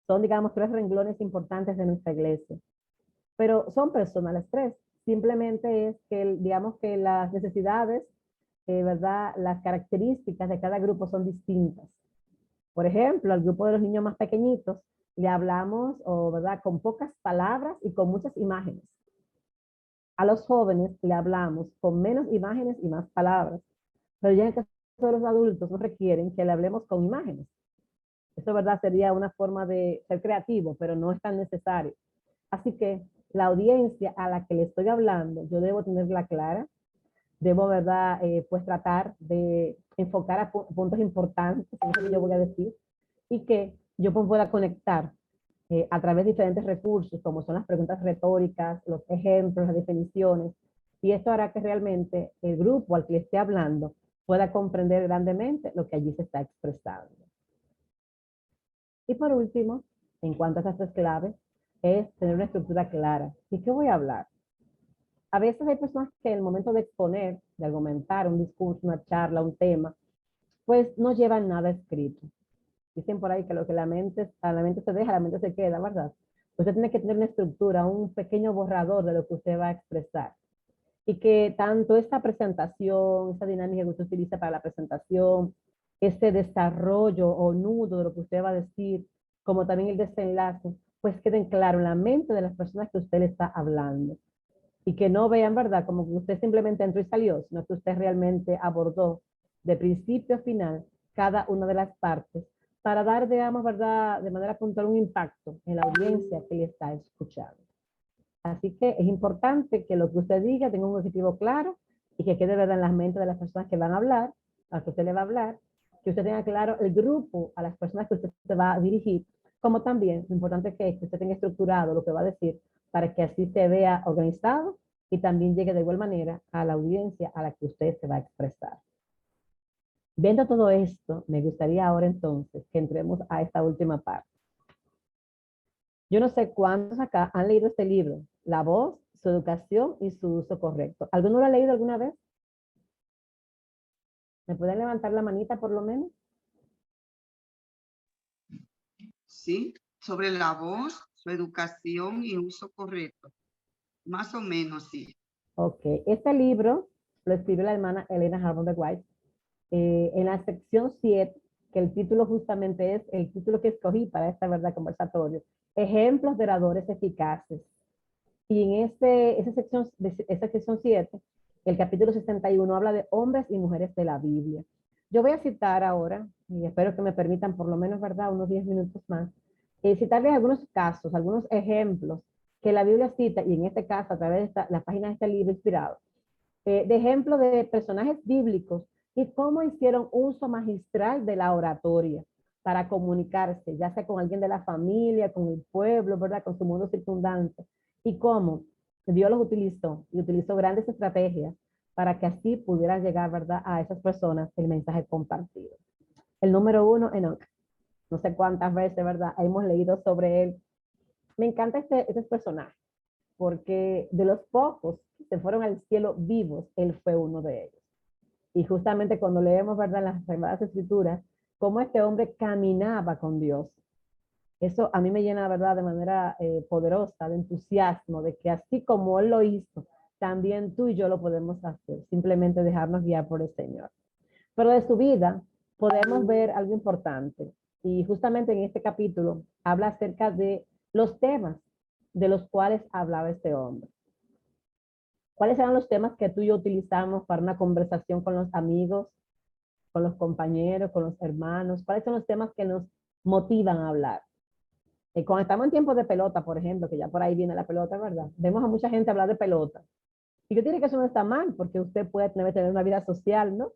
Son, digamos, tres renglones importantes de nuestra iglesia, pero son personales tres. Simplemente es que, digamos, que las necesidades, ¿verdad?, las características de cada grupo son distintas. Por ejemplo, al grupo de los niños más pequeñitos le hablamos, o, ¿verdad?, con pocas palabras y con muchas imágenes. A los jóvenes le hablamos con menos imágenes y más palabras. Pero ya en el caso de los adultos nos requieren que le hablemos con imágenes. Eso, ¿verdad?, sería una forma de ser creativo, pero no es tan necesario. Así que la audiencia a la que le estoy hablando, yo debo tenerla clara, debo, ¿verdad?, pues tratar de enfocar a puntos importantes en eso que yo voy a decir y que yo pueda conectar a través de diferentes recursos, como son las preguntas retóricas, los ejemplos, las definiciones, y esto hará que realmente el grupo al que le esté hablando pueda comprender grandemente lo que allí se está expresando. Y por último, en cuanto a estas tres claves, es tener una estructura clara. ¿De qué voy a hablar? A veces hay personas que en el momento de exponer, de argumentar un discurso, una charla, un tema, pues no llevan nada escrito. Dicen por ahí que lo que a la mente se deja, la mente se queda, ¿verdad? Usted tiene que tener una estructura, un pequeño borrador de lo que usted va a expresar. Y que tanto esta presentación, esta dinámica que usted utiliza para la presentación, este desarrollo o nudo de lo que usted va a decir, como también el desenlace, pues queden claro en la mente de las personas que usted le está hablando. Y que no vean, ¿verdad?, como que usted simplemente entró y salió, sino que usted realmente abordó de principio a final cada una de las partes para dar, digamos, ¿verdad?, de manera puntual un impacto en la audiencia que le está escuchando. Así que es importante que lo que usted diga tenga un objetivo claro y que quede, ¿verdad?, en las mentes de las personas que van a hablar, a las que usted le va a hablar, que usted tenga claro el grupo a las personas que usted se va a dirigir, como también lo importante que es que usted tenga estructurado lo que va a decir para que así se vea organizado y también llegue de igual manera a la audiencia a la que usted se va a expresar. Viendo todo esto, me gustaría ahora entonces que entremos a esta última parte. Yo no sé cuántos acá han leído este libro, La Voz, su educación y su uso correcto. ¿Alguno lo ha leído alguna vez? ¿Me pueden levantar la manita por lo menos? Sí, sobre la voz, su educación y uso correcto. Más o menos, sí. Ok, este libro lo escribió la hermana Elena Harmon de White en la sección 7, que el título justamente es el título que escogí para esta verdad conversatorio, Ejemplos de oradores eficaces. Y en esa sección 7, el capítulo 61 habla de hombres y mujeres de la Biblia. Yo voy a citar ahora, y espero que me permitan por lo menos, ¿verdad?, unos 10 minutos más, citarles algunos casos, algunos ejemplos que la Biblia cita, y en este caso a través de las páginas de este libro inspirado, de ejemplo de personajes bíblicos y cómo hicieron uso magistral de la oratoria para comunicarse, ya sea con alguien de la familia, con el pueblo, ¿verdad? Con su mundo circundante, y cómo Dios los utilizó y utilizó grandes estrategias para que así pudieran llegar, ¿verdad?, a esas personas el mensaje compartido. El número 1, Enoch. No sé cuántas veces, ¿verdad?, hemos leído sobre él. Me encanta este personaje, porque de los pocos que se fueron al cielo vivos, él fue uno de ellos. Y justamente cuando leemos, ¿verdad?, las Sagradas Escrituras, cómo este hombre caminaba con Dios. Eso a mí me llena, ¿verdad?, de manera poderosa, de entusiasmo, de que así como él lo hizo, también tú y yo lo podemos hacer, simplemente dejarnos guiar por el Señor. Pero de su vida podemos ver algo importante, y justamente en este capítulo habla acerca de los temas de los cuales hablaba este hombre. ¿Cuáles eran los temas que tú y yo utilizamos para una conversación con los amigos, con los compañeros, con los hermanos? ¿Cuáles son los temas que nos motivan a hablar? Cuando estamos en tiempos de pelota, por ejemplo, que ya por ahí viene la pelota, ¿verdad? Vemos a mucha gente hablar de pelota. Y yo diría que eso no está mal, porque usted puede tener una vida social, ¿no?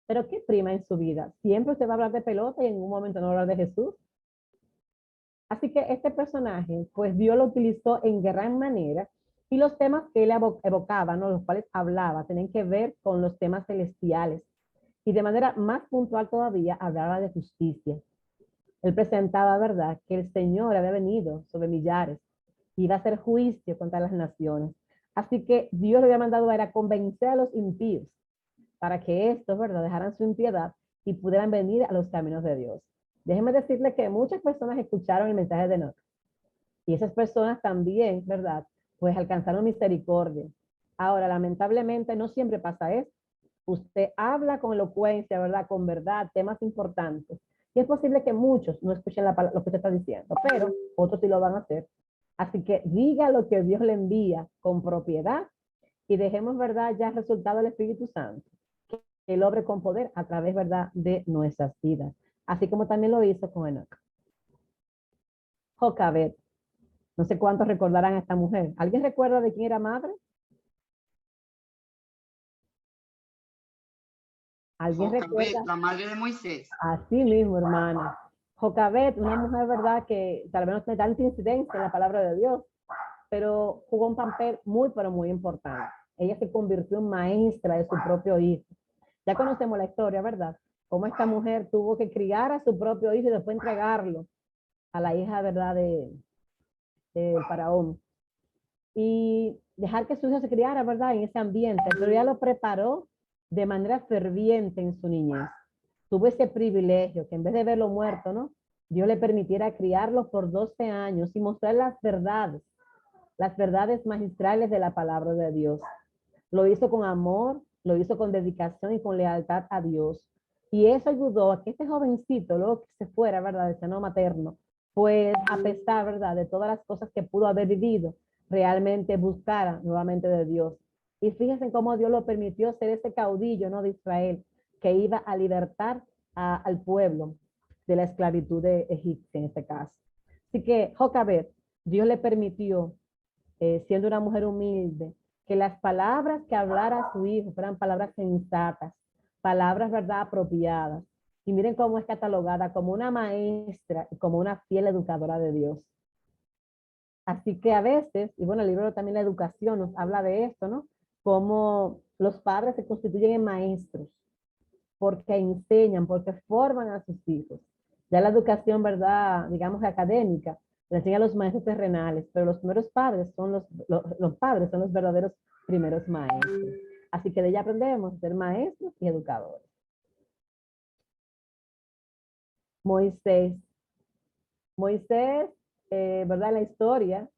Pero ¿qué prima en su vida? Siempre usted va a hablar de pelota y en un momento no va a hablar de Jesús. Así que este personaje, pues Dios lo utilizó en gran manera, y los temas que él evocaba, ¿no?, los cuales hablaba, tenían que ver con los temas celestiales. Y de manera más puntual todavía, hablaba de justicia. Él presentaba, ¿verdad?, que el Señor había venido sobre millares, iba a hacer juicio contra las naciones. Así que Dios le había mandado a convencer a los impíos para que estos, ¿verdad?, dejaran su impiedad y pudieran venir a los caminos de Dios. Déjenme decirle que muchas personas escucharon el mensaje de Enoch, y esas personas también, ¿verdad?, pues alcanzaron misericordia. Ahora, lamentablemente, no siempre pasa eso. Usted habla con elocuencia, ¿verdad?, con verdad, temas importantes, y es posible que muchos no escuchen lo que usted está diciendo, pero otros sí lo van a hacer. Así que diga lo que Dios le envía con propiedad, y dejemos, ¿verdad?, ya el resultado del Espíritu Santo, que él obre con poder a través, ¿verdad?, de nuestras vidas, así como también lo hizo con Enoch. Jocabed. No sé cuántos recordarán a esta mujer. ¿Alguien recuerda de quién era madre? ¿Alguien Jocabed, recuerda? la madre de Moisés. Así mismo, hermana. Jocabed, una mujer, ¿verdad?, que tal vez no tiene tanta incidencia en la palabra de Dios, pero jugó un papel muy, pero muy importante. Ella se convirtió en maestra de su propio hijo. Ya conocemos la historia, ¿verdad? Cómo esta mujer tuvo que criar a su propio hijo y después entregarlo a la hija, ¿verdad?, de Faraón. Y dejar que su hijo se criara, ¿verdad?, en ese ambiente, pero ella lo preparó de manera ferviente en su niñez. Tuvo ese privilegio que en vez de verlo muerto, ¿no?, Dios le permitiera criarlo por 12 años y mostrar las verdades magistrales de la palabra de Dios. Lo hizo con amor, lo hizo con dedicación y con lealtad a Dios. Y eso ayudó a que este jovencito, luego que se fuera, ¿verdad?, del seno materno, pues a pesar, ¿verdad?, de todas las cosas que pudo haber vivido, realmente buscara nuevamente de Dios. Y fíjense cómo Dios lo permitió ser ese caudillo, ¿no?, de Israel, que iba a libertar al pueblo de la esclavitud de Egipto en este caso. Así que Jocabed, Dios le permitió, siendo una mujer humilde, que las palabras que hablara a su hijo fueran palabras sensatas, palabras, ¿verdad?, apropiadas. Y miren cómo es catalogada como una maestra y como una fiel educadora de Dios. Así que a veces, y bueno, el libro también La Educación nos habla de esto, ¿no?, cómo los padres se constituyen en maestros, porque enseñan, porque forman a sus hijos. Ya la educación, ¿verdad?, digamos académica, le enseña a los maestros terrenales, pero los primeros padres son los padres son los verdaderos primeros maestros. Así que de ella aprendemos a ser maestros y educadores. Moisés. Moisés, ¿verdad?, en la historia,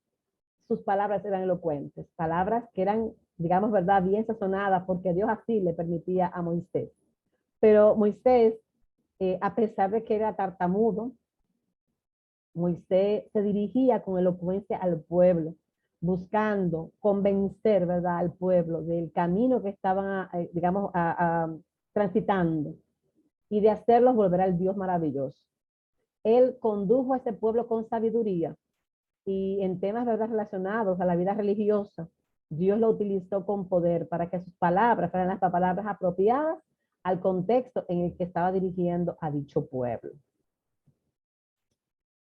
sus palabras eran elocuentes, palabras que eran, digamos, ¿verdad?, bien sazonadas, porque Dios así le permitía a Moisés. Pero Moisés, a pesar de que era tartamudo, Moisés se dirigía con elocuencia al pueblo, buscando convencer, ¿verdad?, al pueblo del camino que estaban, digamos, transitando, y de hacerlos volver al Dios maravilloso. Él condujo a ese pueblo con sabiduría y en temas, ¿verdad?, relacionados a la vida religiosa, Dios lo utilizó con poder para que sus palabras fueran las palabras apropiadas al contexto en el que estaba dirigiendo a dicho pueblo.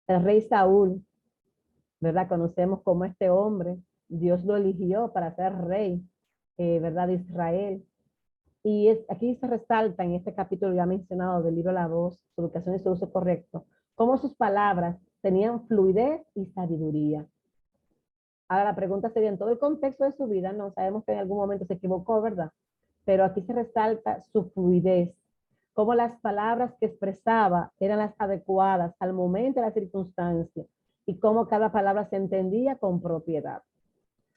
El rey Saúl, ¿verdad? Conocemos como este hombre, Dios lo eligió para ser rey, ¿verdad?, de Israel. Y aquí se resalta en este capítulo ya mencionado del libro La Voz, su educación y su uso correcto, cómo sus palabras tenían fluidez y sabiduría. Ahora la pregunta sería, en todo el contexto de su vida, no sabemos que en algún momento se equivocó, ¿verdad? Pero aquí se resalta su fluidez, cómo las palabras que expresaba eran las adecuadas al momento de la circunstancia y cómo cada palabra se entendía con propiedad.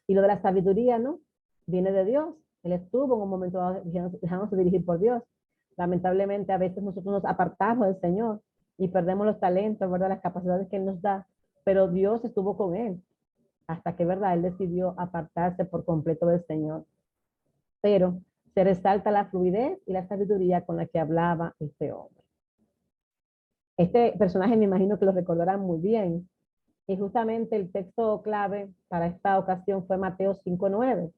Y lo de la sabiduría, ¿no? Viene de Dios. Él estuvo en un momento dejándose dirigir por Dios. Lamentablemente, a veces nosotros nos apartamos del Señor y perdemos los talentos, ¿verdad?, las capacidades que Él nos da, pero Dios estuvo con él hasta que, ¿verdad?, él decidió apartarse por completo del Señor. Pero se resalta la fluidez y la sabiduría con la que hablaba este hombre. Este personaje me imagino que lo recordarán muy bien. Y justamente el texto clave para esta ocasión fue Mateo 5:9.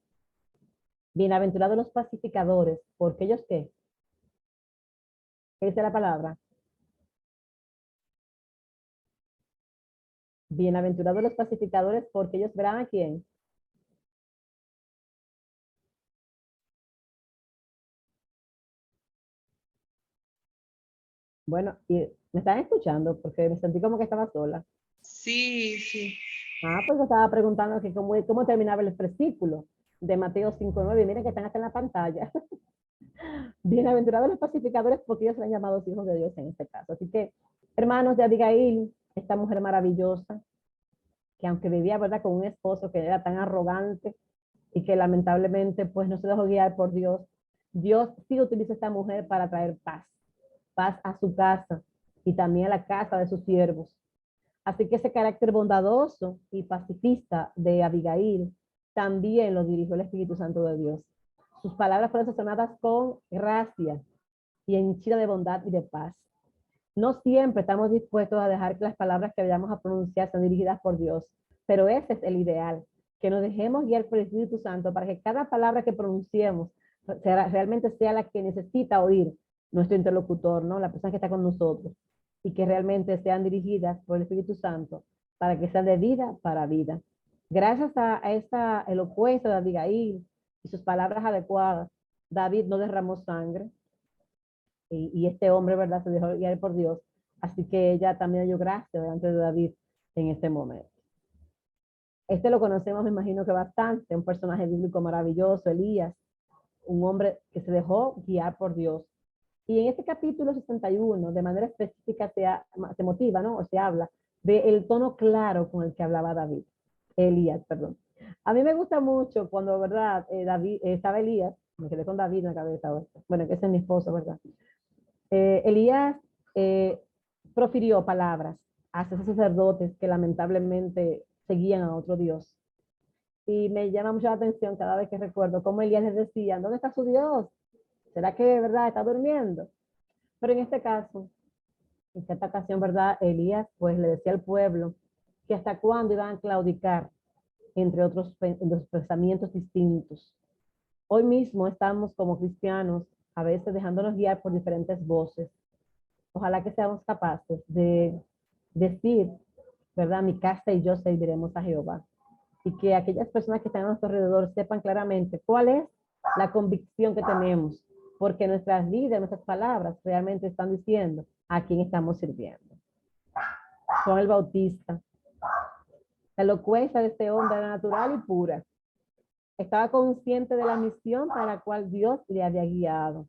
Bienaventurados los pacificadores, porque ellos ¿qué? ¿Qué dice la palabra? Bienaventurados los pacificadores, porque ellos verán a quién. Bueno, y me están escuchando porque me sentí como que estaba sola. Sí, sí. Pues yo estaba preguntando que cómo terminaba el versículo de Mateo 5:9. Miren que están hasta en la pantalla. Bienaventurados los pacificadores, porque ellos serán llamados hijos de Dios en este caso. Así que, hermanos de Abigail, esta mujer maravillosa, que aunque vivía, ¿verdad?, con un esposo que era tan arrogante y que lamentablemente pues no se dejó guiar por Dios, Dios sí utiliza a esta mujer para traer paz, paz a su casa y también a la casa de sus siervos. Así que ese carácter bondadoso y pacifista de Abigail también lo dirigió el Espíritu Santo de Dios. Sus palabras fueron sazonadas con gracia y henchidas de bondad y de paz. No siempre estamos dispuestos a dejar que las palabras que vayamos a pronunciar sean dirigidas por Dios, pero ese es el ideal, que nos dejemos guiar por el Espíritu Santo para que cada palabra que pronunciemos realmente sea la que necesita oír nuestro interlocutor, ¿no?, la persona que está con nosotros, y que realmente sean dirigidas por el Espíritu Santo para que sean de vida para vida. Gracias a esta elocuencia de Abigail y sus palabras adecuadas, David no derramó sangre, y este hombre, ¿verdad?, se dejó guiar por Dios. Así que ella también dio gracia delante de David en este momento. Este lo conocemos, me imagino que bastante, un personaje bíblico maravilloso, Elías, un hombre que se dejó guiar por Dios. Y en este capítulo 61, de manera específica, se motiva, ¿no?, o se habla del tono claro con el que hablaba Elías, perdón. A mí me gusta mucho cuando, ¿verdad?, estaba Elías, me quedé con David en la cabeza, bueno, que ese es mi esposo, ¿verdad? Elías profirió palabras hacia esos sacerdotes que lamentablemente seguían a otro Dios. Y me llama mucho la atención cada vez que recuerdo cómo Elías les decía, ¿dónde está su Dios? ¿Será que de verdad está durmiendo? Pero en este caso, en esta ocasión, ¿verdad?, Elías pues le decía al pueblo que hasta cuándo iban a claudicar entre otros pensamientos distintos. Hoy mismo estamos como cristianos a veces dejándonos guiar por diferentes voces. Ojalá que seamos capaces de decir, ¿verdad?, mi casa y yo serviremos a Jehová. Y que aquellas personas que están a nuestro alrededor sepan claramente cuál es la convicción que tenemos, porque nuestras vidas, nuestras palabras realmente están diciendo a quién estamos sirviendo. Juan el Bautista. La elocuencia de este hombre era natural y pura. Estaba consciente de la misión para la cual Dios le había guiado.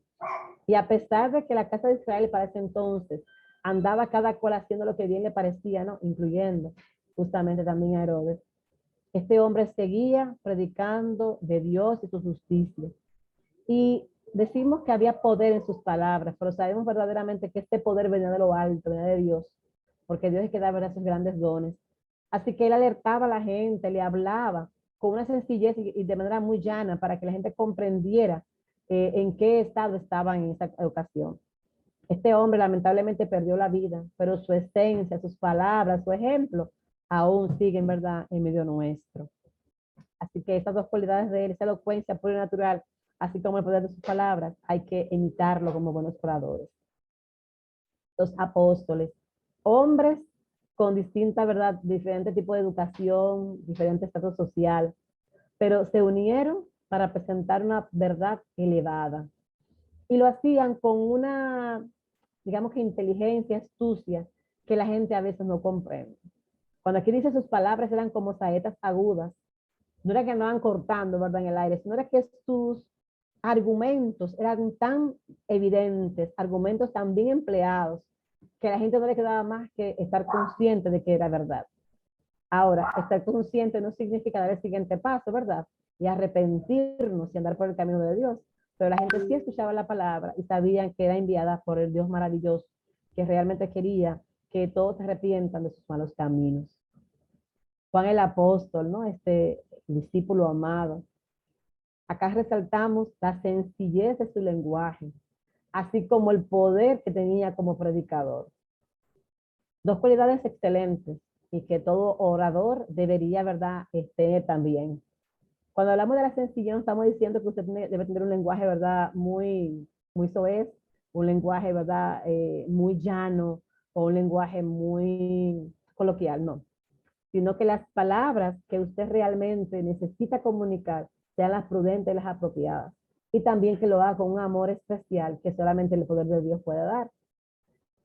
Y a pesar de que la casa de Israel para ese entonces andaba cada cual haciendo lo que bien le parecía, ¿no?, incluyendo justamente también a Herodes, este hombre seguía predicando de Dios y su justicia. Y decimos que había poder en sus palabras, pero sabemos verdaderamente que este poder venía de lo alto, venía de Dios, porque Dios es que da, ¿verdad?, esos grandes dones. Así que él alertaba a la gente, le hablaba con una sencillez y de manera muy llana para que la gente comprendiera en qué estado estaban en esa ocasión. Este hombre lamentablemente perdió la vida, pero su esencia, sus palabras, su ejemplo aún siguen, ¿verdad?, en medio nuestro. Así que estas dos cualidades de él, esa elocuencia pura y natural, así como el poder de sus palabras, hay que imitarlo como buenos oradores. Los apóstoles, hombres con distinta, ¿verdad?, diferente tipo de educación, diferente estatus social, pero se unieron para presentar una verdad elevada. Y lo hacían con una, digamos que inteligencia, astucia, que la gente a veces no comprende. Cuando aquí dice sus palabras eran como saetas agudas, no era que andaban cortando, ¿verdad?, en el aire, sino era que sus argumentos eran tan evidentes, argumentos tan bien empleados, que a la gente no le quedaba más que estar consciente de que era verdad. Ahora, estar consciente no significa dar el siguiente paso, ¿verdad? Y arrepentirnos y andar por el camino de Dios. Pero la gente sí escuchaba la palabra y sabían que era enviada por el Dios maravilloso, que realmente quería que todos se arrepientan de sus malos caminos. Juan el apóstol, ¿no? Este discípulo amado. Acá resaltamos la sencillez de su lenguaje, así como el poder que tenía como predicador. Dos cualidades excelentes y que todo orador debería, ¿verdad?, tener también. Cuando hablamos de la sencillez, estamos diciendo que usted debe tener un lenguaje, ¿verdad?, muy soez, un lenguaje, ¿verdad?, muy llano o un lenguaje muy coloquial, no. Sino que las palabras que usted realmente necesita comunicar sean las prudentes y las apropiadas. Y también que lo haga con un amor especial que solamente el poder de Dios puede dar.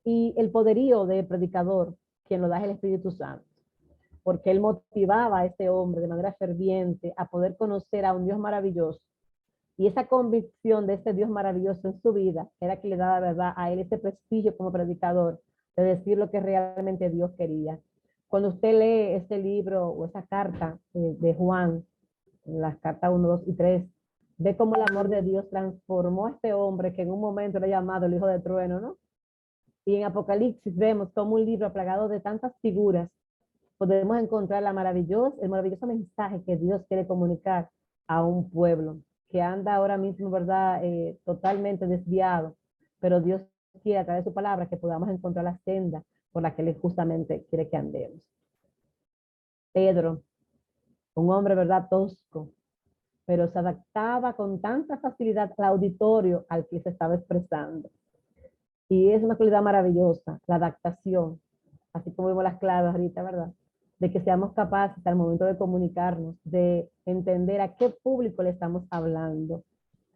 Y el poderío del predicador, quien lo da es el Espíritu Santo, porque él motivaba a este hombre de manera ferviente a poder conocer a un Dios maravilloso. Y esa convicción de ese Dios maravilloso en su vida era que le daba, verdad, a él ese prestigio como predicador de decir lo que realmente Dios quería. Cuando usted lee este libro o esa carta de Juan, las cartas 1, 2 y 3, ve cómo el amor de Dios transformó a este hombre que en un momento era llamado el hijo de trueno, ¿no? Y en Apocalipsis vemos como un libro plagado de tantas figuras podemos encontrar el maravilloso mensaje que Dios quiere comunicar a un pueblo que anda ahora mismo, ¿verdad?, totalmente desviado, pero Dios quiere a través de su palabra que podamos encontrar la senda por la que Él justamente quiere que andemos. Pedro, un hombre, ¿verdad?, tosco, pero se adaptaba con tanta facilidad al auditorio al que se estaba expresando. Y es una cualidad maravillosa, la adaptación, así como vimos las claves ahorita, ¿verdad?, de que seamos capaces al momento de comunicarnos, de entender a qué público le estamos hablando.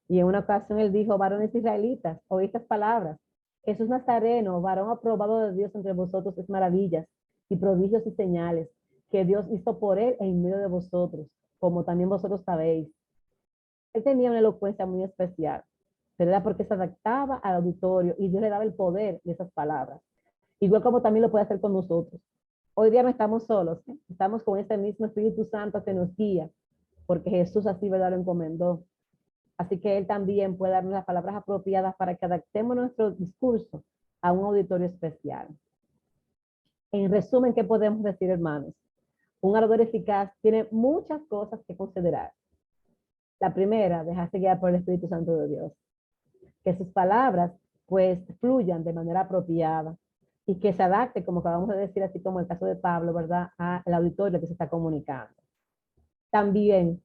Y en una ocasión él dijo, varones israelitas, oí estas palabras, Jesús Nazareno, varón aprobado de Dios entre vosotros, es maravillas y prodigios y señales que Dios hizo por él en medio de vosotros, como también vosotros sabéis. Él tenía una elocuencia muy especial, pero era porque se adaptaba al auditorio y Dios le daba el poder de esas palabras. Igual como también lo puede hacer con nosotros. Hoy día no estamos solos, ¿eh? Estamos con este mismo Espíritu Santo que nos guía, porque Jesús así, ¿verdad?, lo encomendó. Así que Él también puede darnos las palabras apropiadas para que adaptemos nuestro discurso a un auditorio especial. En resumen, ¿qué podemos decir, hermanos? Un orador eficaz tiene muchas cosas que considerar. La primera, dejarse guiar por el Espíritu Santo de Dios. Que sus palabras, pues, fluyan de manera apropiada y que se adapte, como acabamos de decir, así como el caso de Pablo, ¿verdad?, al auditorio que se está comunicando. También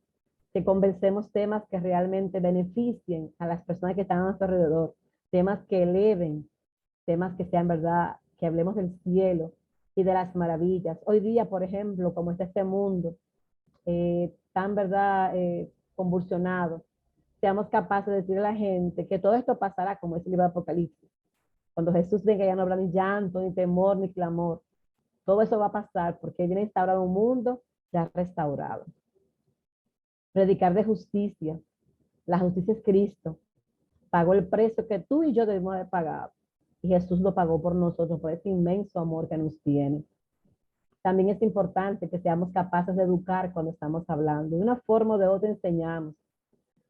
que conversemos temas que realmente beneficien a las personas que están a nuestro alrededor, temas que eleven, temas que sean, ¿verdad?, que hablemos del cielo y de las maravillas. Hoy día, por ejemplo, como está este mundo tan, ¿verdad?, convulsionado, seamos capaces de decirle a la gente que todo esto pasará, como es el libro de Apocalipsis. Cuando Jesús venga ya no habrá ni llanto, ni temor, ni clamor. Todo eso va a pasar porque viene a instaurar un mundo ya restaurado. Predicar de justicia. La justicia es Cristo. Pagó el precio que tú y yo debemos haber pagado. Y Jesús lo pagó por nosotros, por ese inmenso amor que nos tiene. También es importante que seamos capaces de educar cuando estamos hablando. De una forma o de otra enseñamos.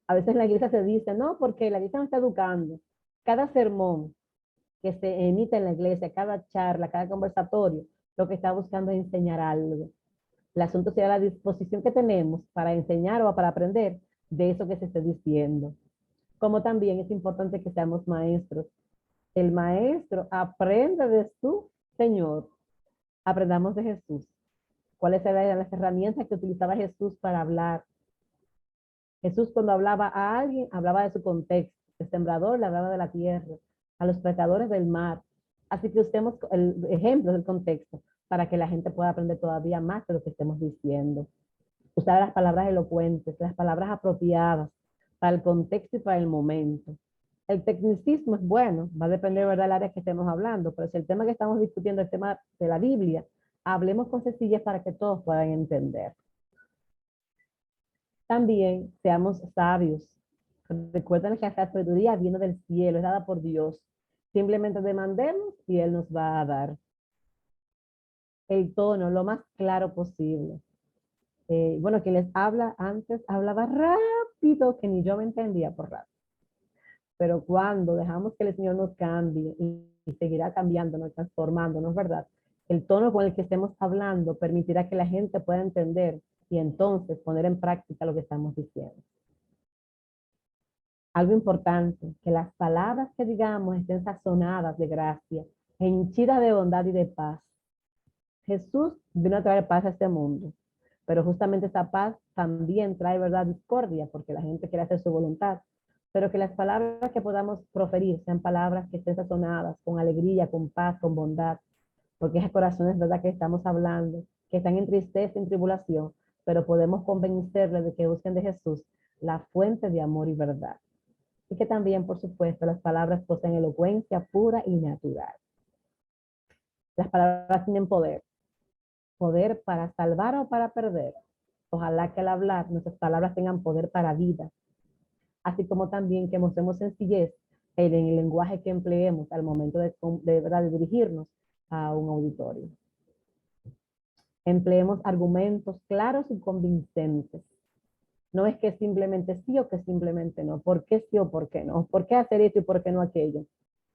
A veces en la iglesia se dice, no, porque la iglesia no está educando. Cada sermón que se emite en la iglesia, cada charla, cada conversatorio, lo que está buscando es enseñar algo. El asunto será la disposición que tenemos para enseñar o para aprender de eso que se esté diciendo. Como también es importante que seamos maestros. El maestro aprende de su Señor. Aprendamos de Jesús. cuáles eran las herramientas que utilizaba Jesús para hablar. Jesús, cuando hablaba a alguien, hablaba de su contexto. El sembrador le hablaba de la tierra, a los pescadores del mar. Así que usemos el ejemplo del contexto para que la gente pueda aprender todavía más de lo que estemos diciendo. Usar las palabras elocuentes, las palabras apropiadas para el contexto y para el momento. El tecnicismo es bueno, va a depender, ¿verdad?, del área que estemos hablando, pero si el tema que estamos discutiendo es el tema de la Biblia, hablemos con sencillez para que todos puedan entender. También seamos sabios. Recuerden que la sabiduría viene del cielo, es dada por Dios. Simplemente demandemos y Él nos va a dar el tono lo más claro posible. Bueno, quien les habla antes hablaba rápido, que ni yo me entendía por rápido. Pero cuando dejamos que el Señor nos cambie y seguirá cambiándonos, transformándonos, ¿verdad? El tono con el que estemos hablando permitirá que la gente pueda entender y entonces poner en práctica lo que estamos diciendo. Algo importante, que las palabras que digamos estén sazonadas de gracia, henchidas de bondad y de paz. Jesús vino a traer paz a este mundo, pero justamente esa paz también trae, ¿verdad?, discordia, porque la gente quiere hacer su voluntad. Pero que las palabras que podamos proferir sean palabras que estén sazonadas con alegría, con paz, con bondad, porque esos corazones, ¿verdad?, que estamos hablando, que están en tristeza, en tribulación, pero podemos convencerles de que busquen de Jesús la fuente de amor y verdad. Y que también, por supuesto, las palabras poseen elocuencia pura y natural. Las palabras tienen poder. Poder para salvar o para perder. Ojalá que al hablar nuestras palabras tengan poder para vida. Así como también que mostremos sencillez en el lenguaje que empleemos al momento de dirigirnos a un auditorio. Empleemos argumentos claros y convincentes. No es que simplemente sí o que simplemente no. ¿Por qué sí o por qué no? ¿Por qué hacer esto y por qué no aquello?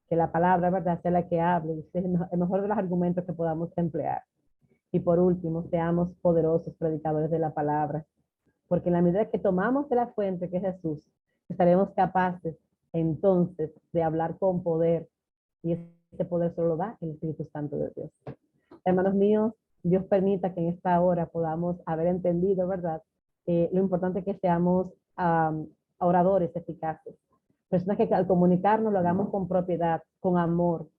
Que la palabra, ¿verdad?, sea la que hable. Es el mejor de los argumentos que podamos emplear. Y por último, seamos poderosos predicadores de la palabra. Porque en la medida que tomamos de la fuente que es Jesús, estaremos capaces entonces de hablar con poder. Y ese poder solo lo da el Espíritu Santo de Dios. Hermanos míos, Dios permita que en esta hora podamos haber entendido, ¿verdad?, lo importante es que seamos oradores eficaces. Personas que al comunicarnos lo hagamos con propiedad, con amor,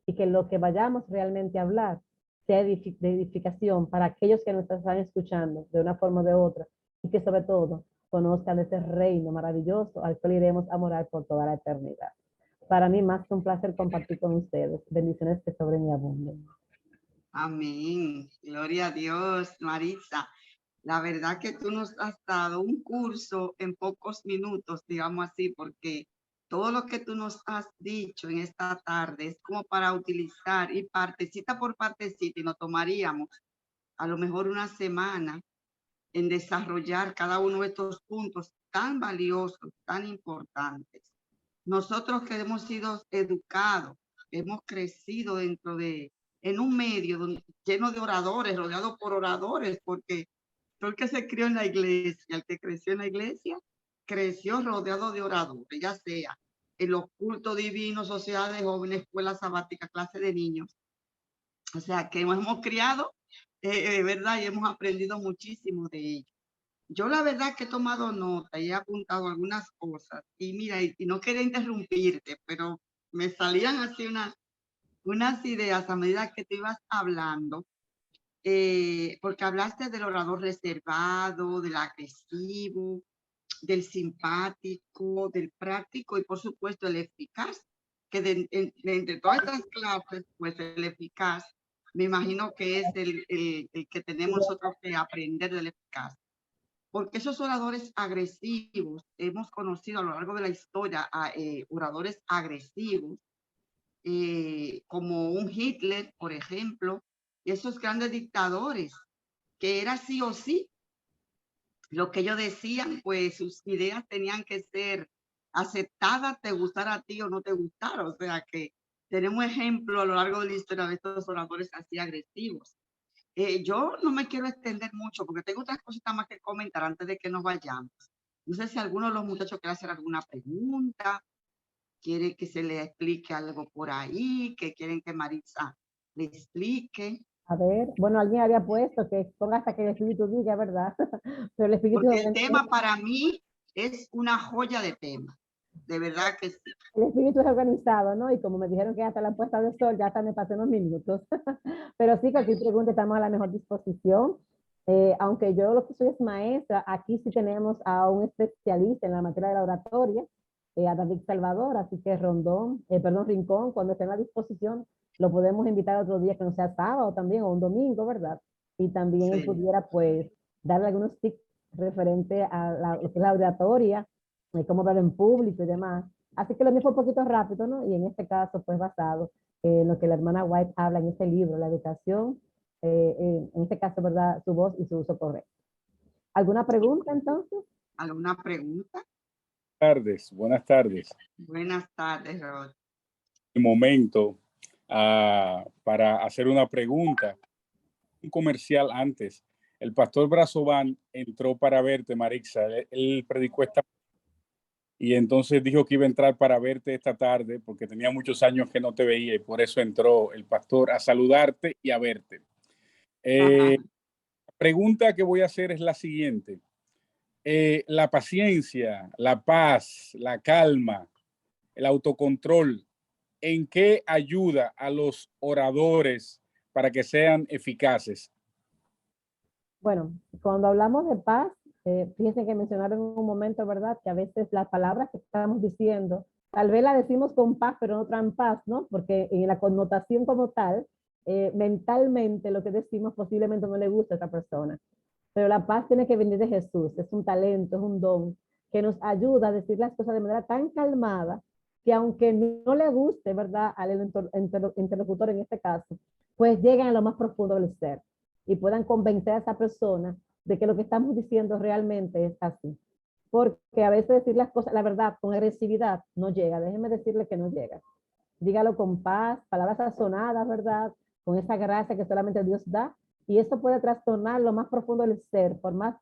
y que lo que vayamos realmente a hablar sea de edificación para aquellos que nos están escuchando de una forma o de otra, y que sobre todo conozcan ese reino maravilloso al cual iremos a morar por toda la eternidad. Para mí más que un placer compartir con ustedes. Bendiciones que sobren y abunden. Amén. Gloria a Dios, Maritza. La verdad que tú nos has dado un curso en pocos minutos, digamos así, porque todo lo que tú nos has dicho en esta tarde es como para utilizar y partecita por partecita, y nos tomaríamos a lo mejor una semana en desarrollar cada uno de estos puntos tan valiosos, tan importantes. Nosotros que hemos sido educados, hemos crecido en un medio lleno de oradores, rodeado por oradores, porque todo el que se crió en la iglesia, el que creció en la iglesia, creció rodeado de oradores, ya sea en los cultos divinos, sociedad de jóvenes, escuela sabática, clase de niños. O sea, que nos hemos criado, ¿verdad? Y hemos aprendido muchísimo de ellos. Yo la verdad que he tomado nota y he apuntado algunas cosas. Y mira, y no quería interrumpirte, pero me salían así unas ideas a medida que te ibas hablando. Porque hablaste del orador reservado, del agresivo, del simpático, del práctico y por supuesto el eficaz, que entre todas estas clases, pues el eficaz, me imagino que es el que tenemos nosotros que aprender del eficaz. Porque esos oradores agresivos, hemos conocido a lo largo de la historia a oradores agresivos, como un Hitler, por ejemplo, esos grandes dictadores, que era sí o sí, lo que ellos decían, pues sus ideas tenían que ser aceptadas, te gustara a ti o no te gustara. O sea que tenemos ejemplo a lo largo de la historia de estos oradores así agresivos. Yo no me quiero extender mucho porque tengo otras cositas más que comentar antes de que nos vayamos. No sé si alguno de los muchachos quiere hacer alguna pregunta, quiere que se le explique algo por ahí, que quieren que Maritza le explique. A ver, bueno, alguien había puesto que ponga hasta que el Espíritu diga, ¿verdad? Pero el Espíritu, Porque el tema para mí es una joya de tema. De verdad que sí. el Espíritu es organizado, ¿no? Y como me dijeron que hasta la puesta del sol, ya hasta me pasé unos minutos. Pero sí, cualquier pregunta estamos a la mejor disposición. Aunque yo lo que soy es maestra, aquí sí tenemos a un especialista en la materia de la oratoria, a David Salvador, así que Rincón, cuando esté a la disposición, lo podemos invitar otro día que no sea sábado también o un domingo, ¿verdad? Y también él Sí. pudiera pues darle algunos tips referente a lo que es la oratoria, cómo hablar en público y demás. Así que lo mío fue un poquito rápido, ¿no? Y en este caso, pues basado en lo que la hermana White habla en este libro, la educación, en este caso, ¿verdad? Su voz y su uso correcto. ¿Alguna pregunta entonces? ¿Alguna pregunta? Tardes, buenas tardes. Buenas tardes, Rod. Un momento para hacer una pregunta. Un comercial antes. El pastor Brazovan entró para verte, Marixa. Él predicó esta y entonces dijo que iba a entrar para verte esta tarde porque tenía muchos años que no te veía y por eso entró el pastor a saludarte y a verte. La pregunta que voy a hacer es la siguiente. La paciencia, la paz, la calma, el autocontrol, ¿en qué ayuda a los oradores para que sean eficaces? Bueno, cuando hablamos de paz, fíjense que mencionaron en un momento, ¿verdad? Que a veces las palabras que estamos diciendo, tal vez la decimos con paz, pero no traen paz, ¿no? Porque en la connotación como tal, mentalmente lo que decimos posiblemente no le gusta a esta persona. Pero la paz tiene que venir de Jesús, es un talento, es un don que nos ayuda a decir las cosas de manera tan calmada que aunque no le guste, ¿verdad? Al interlocutor en este caso, pues lleguen a lo más profundo del ser y puedan convencer a esa persona de que lo que estamos diciendo realmente es así. Porque a veces decir las cosas, la verdad, con agresividad no llega. Déjenme decirle que no llega. Dígalo con paz, palabras sazonadas, ¿verdad? Con esa gracia que solamente Dios da. Y eso puede trastornar lo más profundo del ser. Por más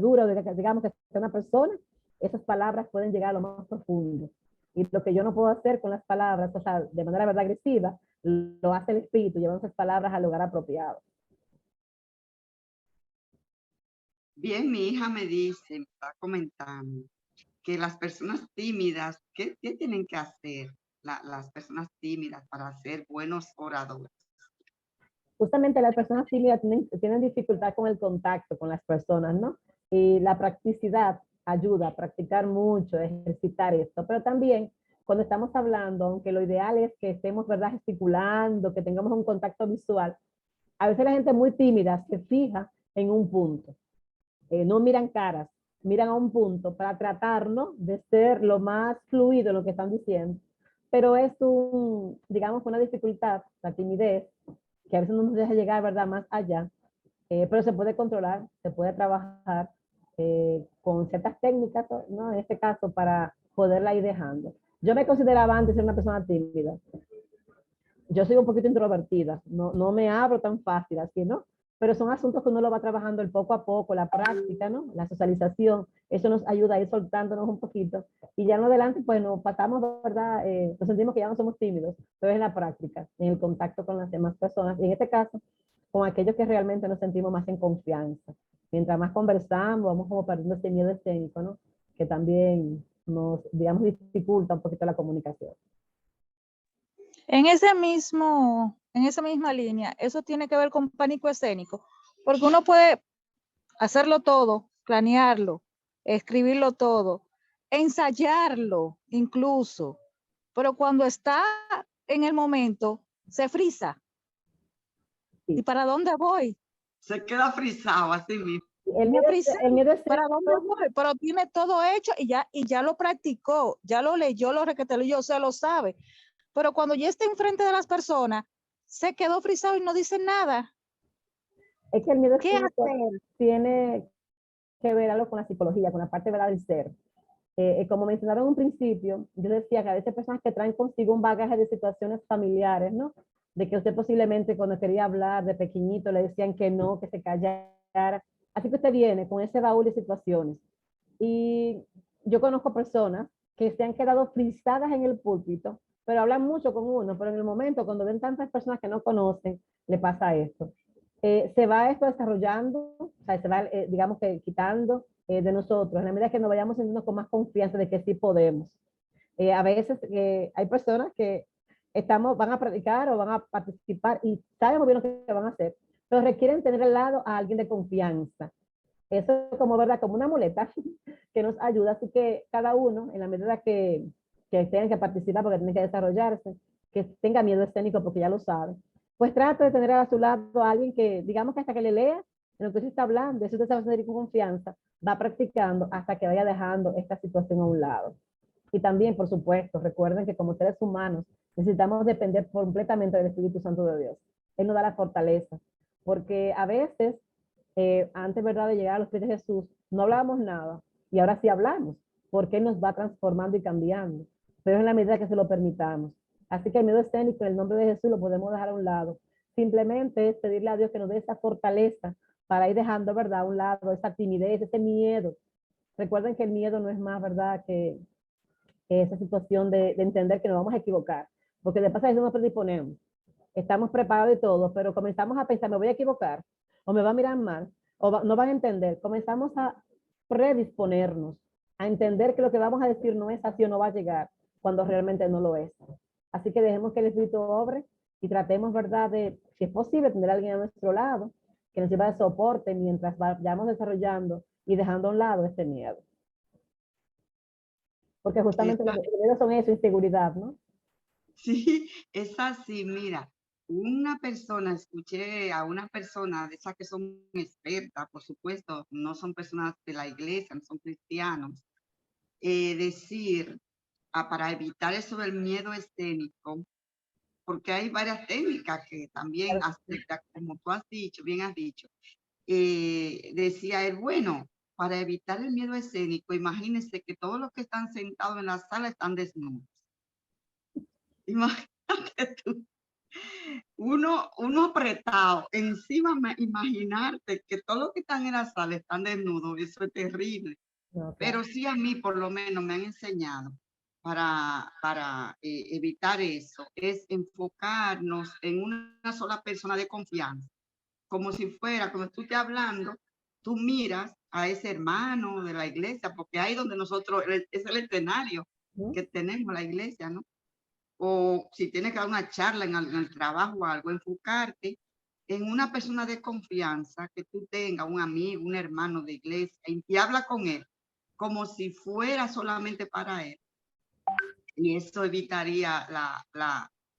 duro, digamos, que sea una persona, esas palabras pueden llegar a lo más profundo. Y lo que yo no puedo hacer con las palabras, o sea, de manera verdad agresiva, lo hace el Espíritu, llevando esas palabras al lugar apropiado. Bien, mi hija me dice, me está comentando, que las personas tímidas, ¿qué tienen que hacer las personas tímidas para ser buenos oradores? Justamente las personas tímidas tienen dificultad con el contacto con las personas, ¿no? Y la practicidad ayuda a practicar mucho, ejercitar esto, pero también cuando estamos hablando, aunque lo ideal es que estemos, ¿verdad?, gesticulando, que tengamos un contacto visual, a veces la gente muy tímida se fija en un punto, no miran caras, miran a un punto para tratar, ¿no?, de ser lo más fluido en lo que están diciendo, pero es digamos, una dificultad, la timidez, que a veces no nos deja llegar, ¿verdad?, más allá, pero se puede controlar, se puede trabajar con ciertas técnicas, ¿no? En este caso, para poderla ir dejando. Yo me consideraba antes ser una persona tímida. Yo soy un poquito introvertida, no me abro tan fácil así, ¿no? Pero son asuntos que uno lo va trabajando el poco a poco, la práctica, ¿no? La socialización, eso nos ayuda a ir soltándonos un poquito. Y ya en adelante, pues nos pasamos, ¿verdad? Nos sentimos que ya no somos tímidos, pero es en la práctica, en el contacto con las demás personas. Y en este caso, con aquellos que realmente nos sentimos más en confianza. Mientras más conversamos, vamos como perdiendo ese miedo escénico, ¿no? Que también nos, digamos, dificulta un poquito la comunicación. En esa misma línea, eso tiene que ver con pánico escénico, porque uno puede hacerlo todo, planearlo, escribirlo todo, ensayarlo incluso, pero cuando está en el momento, se frisa. Sí. ¿Y para dónde voy? Se queda frisado así mismo. El miedo es ¿Para dónde voy? Pero tiene todo hecho y ya lo practicó, ya lo leyó, lo requeteló, se lo sabe. Pero cuando ya está enfrente de las personas, se quedó frisado y no dice nada. Es que el miedo ¿Qué hacer? tiene que ver algo con la psicología, con la parte, ¿verdad?, del ser. Como mencionaron en un principio, yo decía que a veces personas que traen consigo un bagaje de situaciones familiares, ¿no? De que usted posiblemente cuando quería hablar de pequeñito le decían que no, que se callara. Así que usted viene con ese baúl de situaciones. Y yo conozco personas que se han quedado frisadas en el púlpito, pero hablan mucho con uno, pero en el momento cuando ven tantas personas que no conocen, le pasa esto. se va esto desarrollando, o sea, se va, digamos que quitando de nosotros, en la medida que nos vayamos sintiendo con más confianza de que sí podemos. A veces hay personas que van a predicar o van a participar y saben muy bien lo que van a hacer, pero requieren tener al lado a alguien de confianza. Eso es como, ¿verdad? Como una muleta que nos ayuda, así que cada uno, en la medida que tengan que participar porque tienen que desarrollarse, que tenga miedo escénico porque ya lo sabe, pues trate de tener a su lado a alguien que, digamos que hasta que le lea en lo que usted está hablando, eso usted se va a sentir con confianza, va practicando hasta que vaya dejando esta situación a un lado. Y también, por supuesto, recuerden que como seres humanos necesitamos depender completamente del Espíritu Santo de Dios. Él nos da la fortaleza, porque a veces, antes, ¿verdad?, de llegar a los pies de Jesús, no hablábamos nada, y ahora sí hablamos, porque Él nos va transformando y cambiando, pero en la medida que se lo permitamos. Así que el miedo escénico, en el nombre de Jesús, lo podemos dejar a un lado. Simplemente es pedirle a Dios que nos dé esa fortaleza para ir dejando, ¿verdad?, a un lado esa timidez, ese miedo. Recuerden que el miedo no es más, ¿verdad?, que esa situación de entender que nos vamos a equivocar, porque de pasar eso nos predisponemos, estamos preparados y todo, pero comenzamos a pensar, me voy a equivocar, o me va a mirar mal, no van a entender, comenzamos a predisponernos, a entender que lo que vamos a decir no es así o no va a llegar, cuando realmente no lo es. Así que dejemos que el Espíritu obre y tratemos, ¿verdad?, de, si es posible, tener a alguien a nuestro lado, que nos sirva de soporte mientras vayamos desarrollando y dejando a un lado este miedo. Porque justamente los miedos son eso, inseguridad, ¿no? Sí, es así, mira, escuché a una persona de esas que son expertas, por supuesto, no son personas de la iglesia, no son cristianos, decir, para evitar eso del miedo escénico, porque hay varias técnicas que también acepta, como tú has dicho, bien has dicho, decía él, bueno, para evitar el miedo escénico, imagínense que todos los que están sentados en la sala están desnudos. Imagínate tú, uno apretado, encima imaginarte que todos los que están en la sala están desnudos, eso es terrible. No, claro. Pero sí a mí por lo menos me han enseñado para evitar eso, es enfocarnos en una sola persona de confianza, como si fuera, como tú estás hablando, tú miras a ese hermano de la iglesia, porque ahí donde nosotros, es el escenario que tenemos, la iglesia, ¿no? O si tienes que dar una charla en el trabajo o algo, enfocarte en una persona de confianza que tú tengas, un amigo, un hermano de iglesia, y habla con él como si fuera solamente para él. Y eso evitaría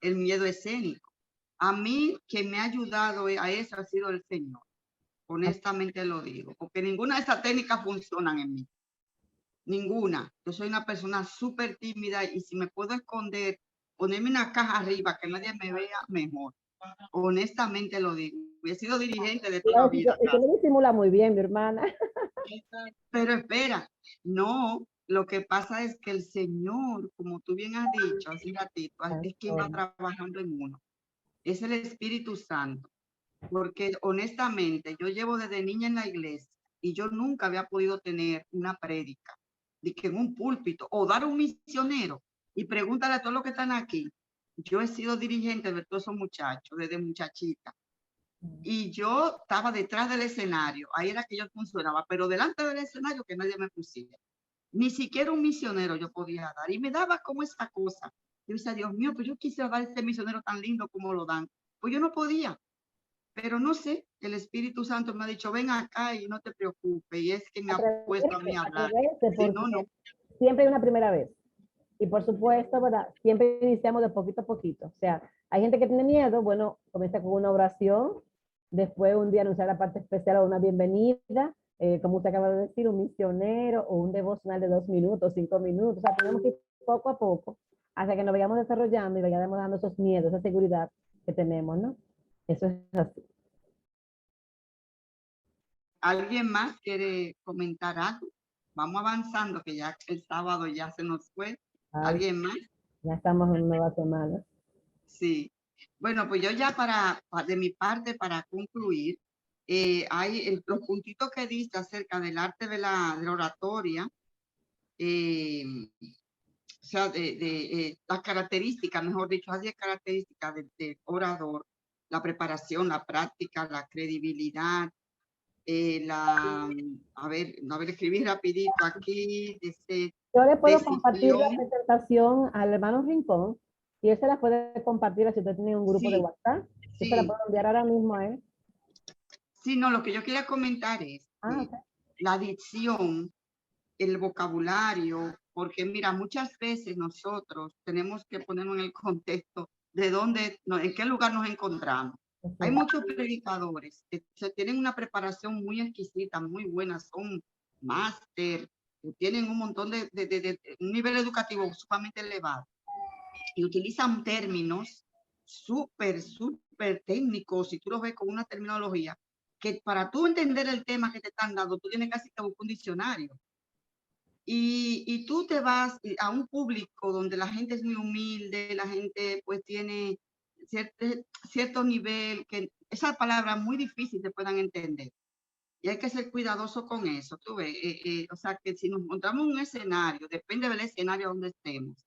el miedo escénico. A mí, que me ha ayudado a eso ha sido el Señor. Honestamente lo digo, porque ninguna de esas técnicas funcionan en mí. Ninguna. Yo soy una persona súper tímida y si me puedo esconder, ponerme una caja arriba que nadie me vea, mejor. Honestamente lo digo. He sido dirigente de toda la vida. Usted lo disimula muy bien, mi hermana. Pero espera, no, lo que pasa es que el Señor, como tú bien has dicho, hace un ratito, es quien va trabajando en uno. Es el Espíritu Santo. Porque honestamente, yo llevo desde niña en la iglesia y yo nunca había podido tener una prédica, de que en un púlpito, o dar un misionero, y pregúntale a todos los que están aquí. Yo he sido dirigente de todos esos muchachos, desde muchachita. Y yo estaba detrás del escenario, ahí era que yo funcionaba, pero delante del escenario que nadie me pusiera. Ni siquiera un misionero yo podía dar. Y me daba como esta cosa. Yo decía, Dios mío, pues yo quisiera dar este misionero tan lindo como lo dan. Pues yo no podía. Pero no sé, el Espíritu Santo me ha dicho, ven acá y no te preocupes. Y es que me ha puesto a mí a hablar. Si no, no. Siempre hay una primera vez. Y por supuesto, ¿verdad? Siempre iniciamos de poquito a poquito. O sea, hay gente que tiene miedo, bueno, comienza con una oración, después un día anunciar la parte especial o una bienvenida, como usted acaba de decir, un misionero o un devocional de 2 minutos, 5 minutos. O sea, tenemos que ir poco a poco hasta que nos vayamos desarrollando y vayamos dando esos miedos, esa seguridad que tenemos, ¿no? Eso es así. ¿Alguien más quiere comentar algo? Vamos avanzando, que ya el sábado ya se nos fue. ¿Alguien más? Ya estamos en nueva semana. Sí. Bueno, pues yo ya de mi parte, para concluir, hay los puntitos que diste acerca del arte de la oratoria, o sea, las características, mejor dicho, las 10 características del orador. la preparación, la práctica, la credibilidad, a ver, escribir rapidito aquí, dice, Yo le puedo compartir la decisión. presentación al hermano Rincón y él se la puede compartir si usted tiene un grupo de Sí, WhatsApp. Yo se la sí, puedo enviar ahora mismo a él. sí, no, lo que yo quería comentar es Ah, ok. la dicción, el vocabulario, porque mira, muchas veces nosotros tenemos que ponernos en el contexto de dónde, en qué lugar nos encontramos. Hay muchos predicadores que tienen una preparación muy exquisita, muy buena, son máster, tienen un montón de un nivel educativo sumamente elevado y utilizan términos súper técnicos, si tú lo ves con una terminología, que para tú entender el tema que te están dando, tú tienes casi que buscar un diccionario. Y tú te vas a un público donde la gente es muy humilde, la gente pues tiene cierto nivel, que esas palabras muy difíciles se puedan entender. Y hay que ser cuidadoso con eso, tú ves. O sea, que si nos encontramos en un escenario, depende del escenario donde estemos,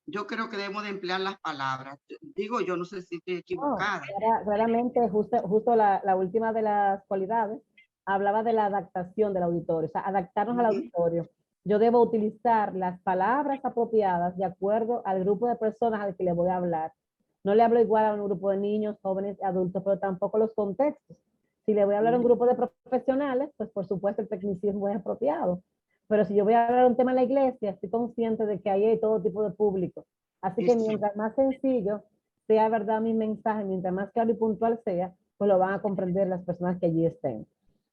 yo creo que debemos de emplear las palabras. Digo yo, no sé si estoy Oh, equivocada. claramente, justo la última de las cualidades hablaba de la adaptación del auditorio, o sea, adaptarnos al auditorio. Yo debo utilizar las palabras apropiadas de acuerdo al grupo de personas al que le voy a hablar. No le hablo igual a un grupo de niños, jóvenes, adultos, pero tampoco los contextos. Si le voy a hablar a un grupo de profesionales, pues por supuesto el tecnicismo es apropiado. Pero si yo voy a hablar un tema en la iglesia, estoy consciente de que ahí hay todo tipo de público. Así que mientras más sencillo sea verdad mi mensaje, mientras más claro y puntual sea, pues lo van a comprender las personas que allí estén.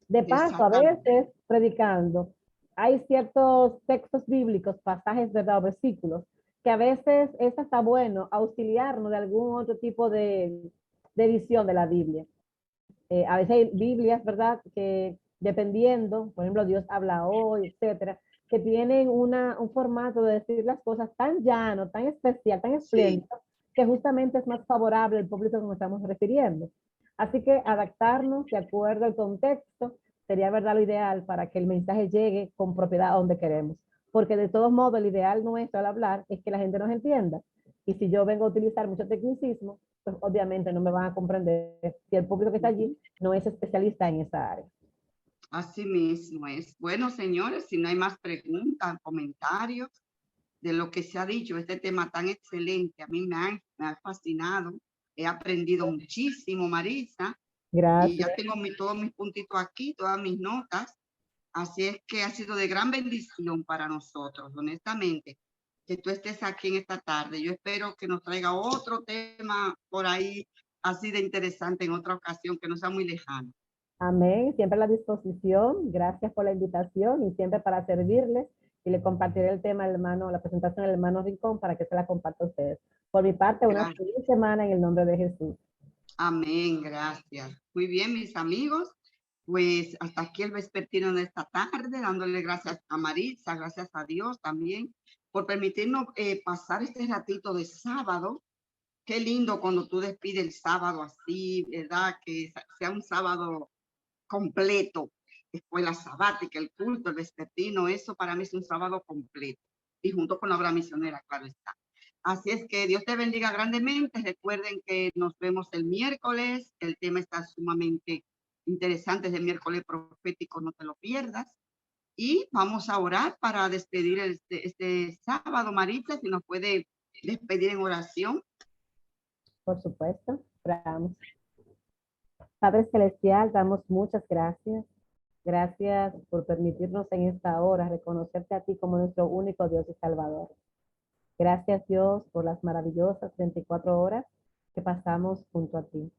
De paso, a veces, predicando, hay ciertos textos bíblicos, pasajes, ¿verdad? O versículos, que a veces es hasta bueno auxiliarnos de algún otro tipo de edición de la Biblia. A veces hay Biblias, ¿verdad? Que dependiendo, por ejemplo, Dios habla hoy, etcétera, que tienen un formato de decir las cosas tan llano, tan especial, tan espléndido, que justamente es más favorable al público que nos estamos refiriendo. Así que adaptarnos de acuerdo al contexto sería, ¿verdad?, lo ideal para que el mensaje llegue con propiedad a donde queremos. Porque de todos modos, el ideal nuestro al hablar es que la gente nos entienda. Y si yo vengo a utilizar mucho tecnicismo, pues obviamente no me van a comprender si el público que está allí no es especialista en esa área. Así mismo es. Bueno, señores, si no hay más preguntas, comentarios de lo que se ha dicho, este tema tan excelente, a mí me ha fascinado, he aprendido muchísimo, Marisa, y Gracias. ya tengo todos mis puntitos aquí, todas mis notas, así es que ha sido de gran bendición para nosotros, honestamente, que tú estés aquí en esta tarde. Yo espero que nos traiga otro tema por ahí, así de interesante en otra ocasión, que no sea muy lejano. Amén. Siempre a la disposición. Gracias por la invitación y siempre para servirles. Y le compartiré el tema al hermano, la presentación del hermano Rincón para que se la comparta a ustedes. Por mi parte, una feliz semana en el nombre de Jesús. Amén, gracias. Muy bien, mis amigos. Pues hasta aquí el vespertino de esta tarde, dándole gracias a Maritza, gracias a Dios también por permitirnos pasar este ratito de sábado. Qué lindo cuando tú despides el sábado así, ¿verdad? Que sea un sábado completo. Escuela sabática, el culto, el vespertino, eso para mí es un sábado completo. Y junto con la obra misionera, claro está. Así es que Dios te bendiga grandemente. Recuerden que nos vemos el miércoles. El tema está sumamente interesante, es el miércoles profético, no te lo pierdas. Y vamos a orar para despedir este sábado. Maritza, si nos puede despedir en oración. Por supuesto. Oramos. Padre Celestial, damos muchas gracias. Gracias por permitirnos en esta hora reconocerte a ti como nuestro único Dios y Salvador. Gracias, Dios, por las maravillosas 24 horas que pasamos junto a ti.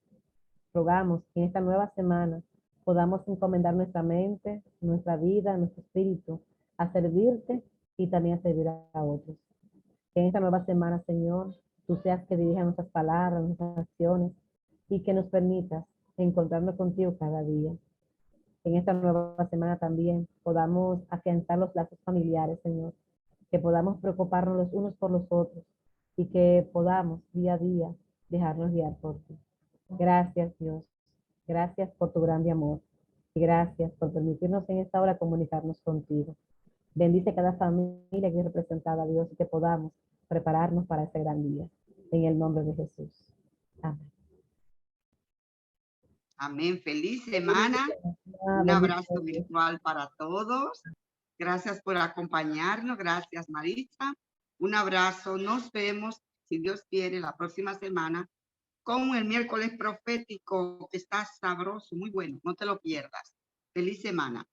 Rogamos que en esta nueva semana podamos encomendar nuestra mente, nuestra vida, nuestro espíritu a servirte y también a servir a otros. Que en esta nueva semana, Señor, tú seas que dirija nuestras palabras, nuestras acciones y que nos permitas encontrarnos contigo cada día. En esta nueva semana también podamos afianzar los lazos familiares, Señor, que podamos preocuparnos los unos por los otros y que podamos día a día dejarnos guiar por ti. Gracias, Dios. Gracias por tu grande amor y gracias por permitirnos en esta hora comunicarnos contigo. Bendice cada familia que es representada, Dios, y que podamos prepararnos para ese gran día. En el nombre de Jesús. Amén. Amén. Feliz semana. Un abrazo virtual para todos. Gracias por acompañarnos. Gracias, Maritza. Un abrazo. Nos vemos, si Dios quiere, la próxima semana con el miércoles profético, que está sabroso, muy bueno. No te lo pierdas. Feliz semana.